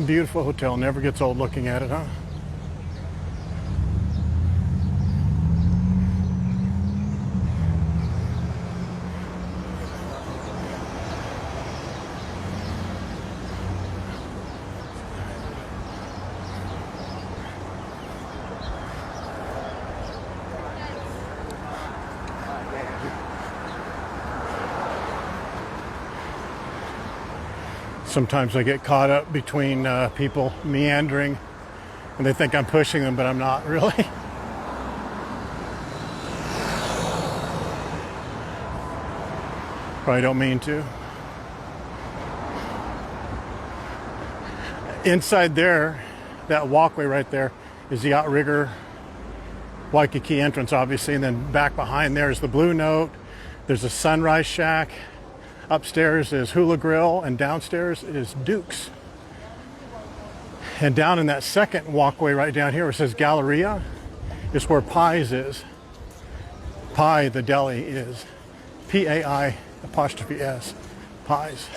Beautiful hotel, never gets old looking at it, huh? Sometimes I get caught up between people meandering and they think I'm pushing them, but I'm not really. Probably don't mean to. Inside there, that walkway right there is the Outrigger Waikiki entrance, obviously, and then back behind there is the Blue Note. There's a Sunrise Shack. Upstairs is Hula Grill, and downstairs is Duke's. And down in that second walkway right down here, where it says Galleria, is where Pies is. Pie, the deli, is P-A-I''S, Pies.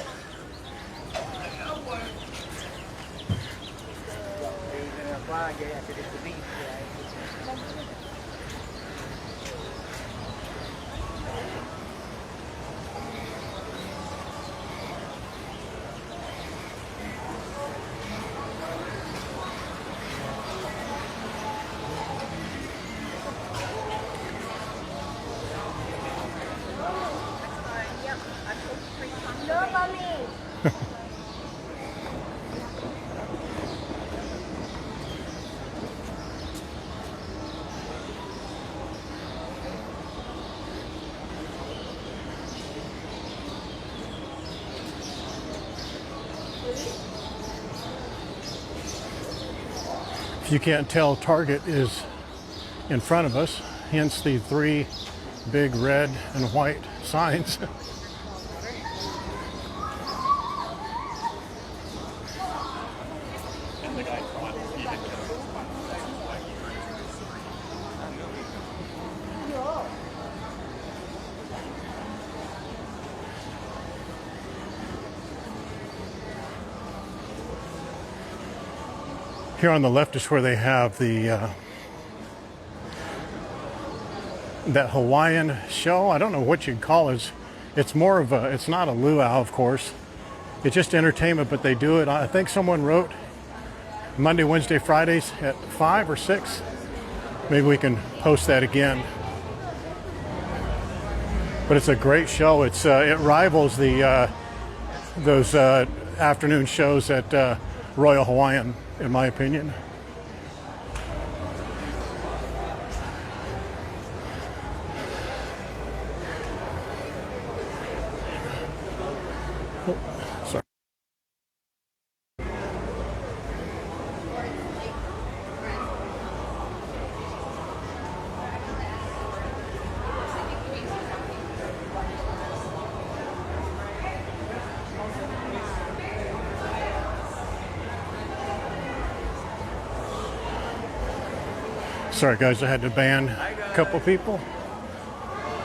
If you can't tell, Target is in front of us, hence the 3 big red and white signs. Here on the left is where they have the that Hawaiian show. I don't know what you'd call it. It's more of a, it's not a luau, of course. It's just entertainment, but they do it. I think someone wrote Monday, Wednesday, Fridays at 5 or 6. Maybe we can post that again. But it's a great show. It rivals the those afternoon shows at Royal Hawaiian, in my opinion. Sorry. Sorry guys, I had to ban a couple people.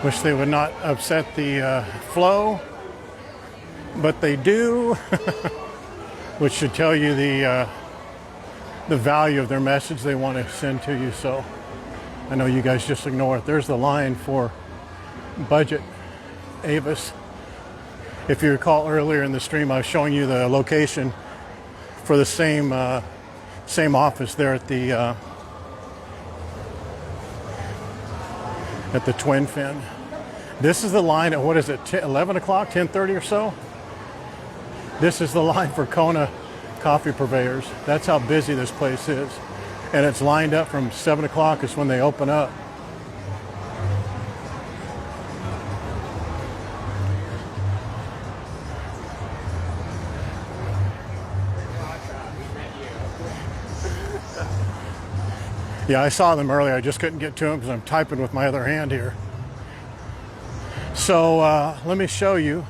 Wish they would not upset the flow, but they do, which should tell you the value of their message they want to send to you. So I know you guys just ignore it. There's the line for budget Avis. If you recall earlier in the stream, I was showing you the location for the same office there at the Twin Fin. This is the line at, what is it, 11 o'clock, 10:30 or so? This is the line for Kona coffee purveyors. That's how busy this place is. And it's lined up from 7 o'clock is when they open up. Yeah, I saw them earlier. I just couldn't get to them because I'm typing with my other hand here. So let me show you.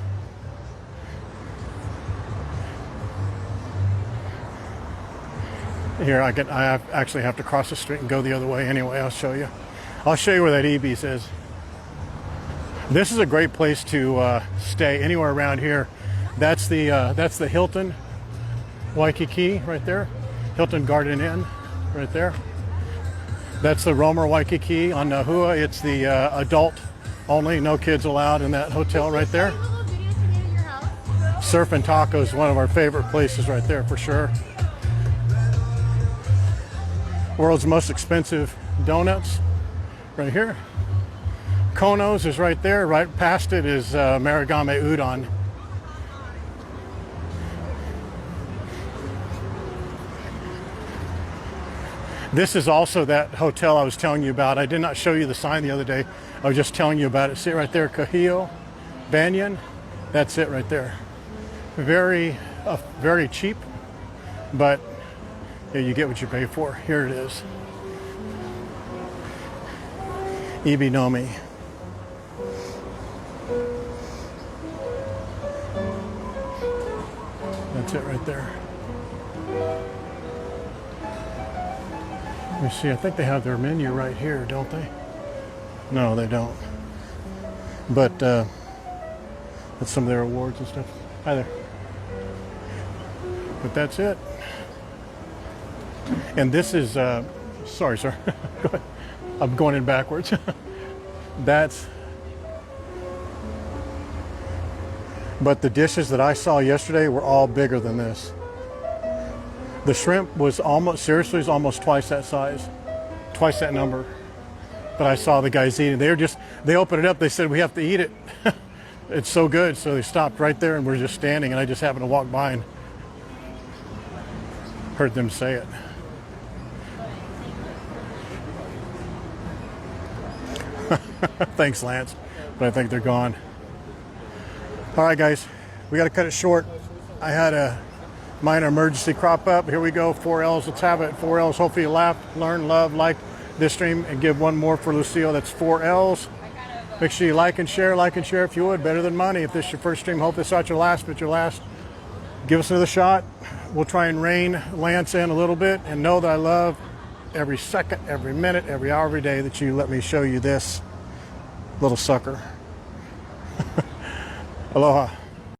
Here, I actually have to cross the street and go the other way anyway. I'll show you. I'll show you where that EB's is. This is a great place to stay anywhere around here. That's the Hilton Waikiki right there. Hilton Garden Inn right there. That's the Romer Waikiki on Nahua. It's the adult only, no kids allowed in that hotel right there. Surf and Taco is one of our favorite places right there for sure. World's most expensive donuts right here. Kono's is right there. Right past it is Marugame Udon. This is also that hotel I was telling you about. I did not show you the sign the other day. I was just telling you about it. See it right there, Kahio Banyan. That's it right there. Very cheap, but yeah, you get what you pay for. Here it is. Ibinomi. That's it right there. Let me see, I think they have their menu right here, don't they? No, they don't. But that's some of their awards and stuff. Hi there. But that's it. And this is, sorry, sir. Go ahead. I'm going in backwards. But the dishes that I saw yesterday were all bigger than this. The shrimp was almost twice that size, twice that number. But I saw the guys eating. They opened it up. They said, we have to eat it. It's so good. So they stopped right there and we're just standing, and I just happened to walk by and heard them say it. Thanks, Lance. But I think they're gone. All right, guys, we got to cut it short. I had a minor emergency crop up. Here we go, 4 L's. Let's have it. 4 L's. Hopefully you laugh, learn, love, like this stream, and give one more for Lucille. That's 4 L's. Make sure you like and share if you would. Better than money. If this is your first stream, hope this is not your last, but your last. Give us another shot. We'll try and rein Lance in a little bit, and know that I love every second, every minute, every hour, every day that you let me show you this little sucker. Aloha.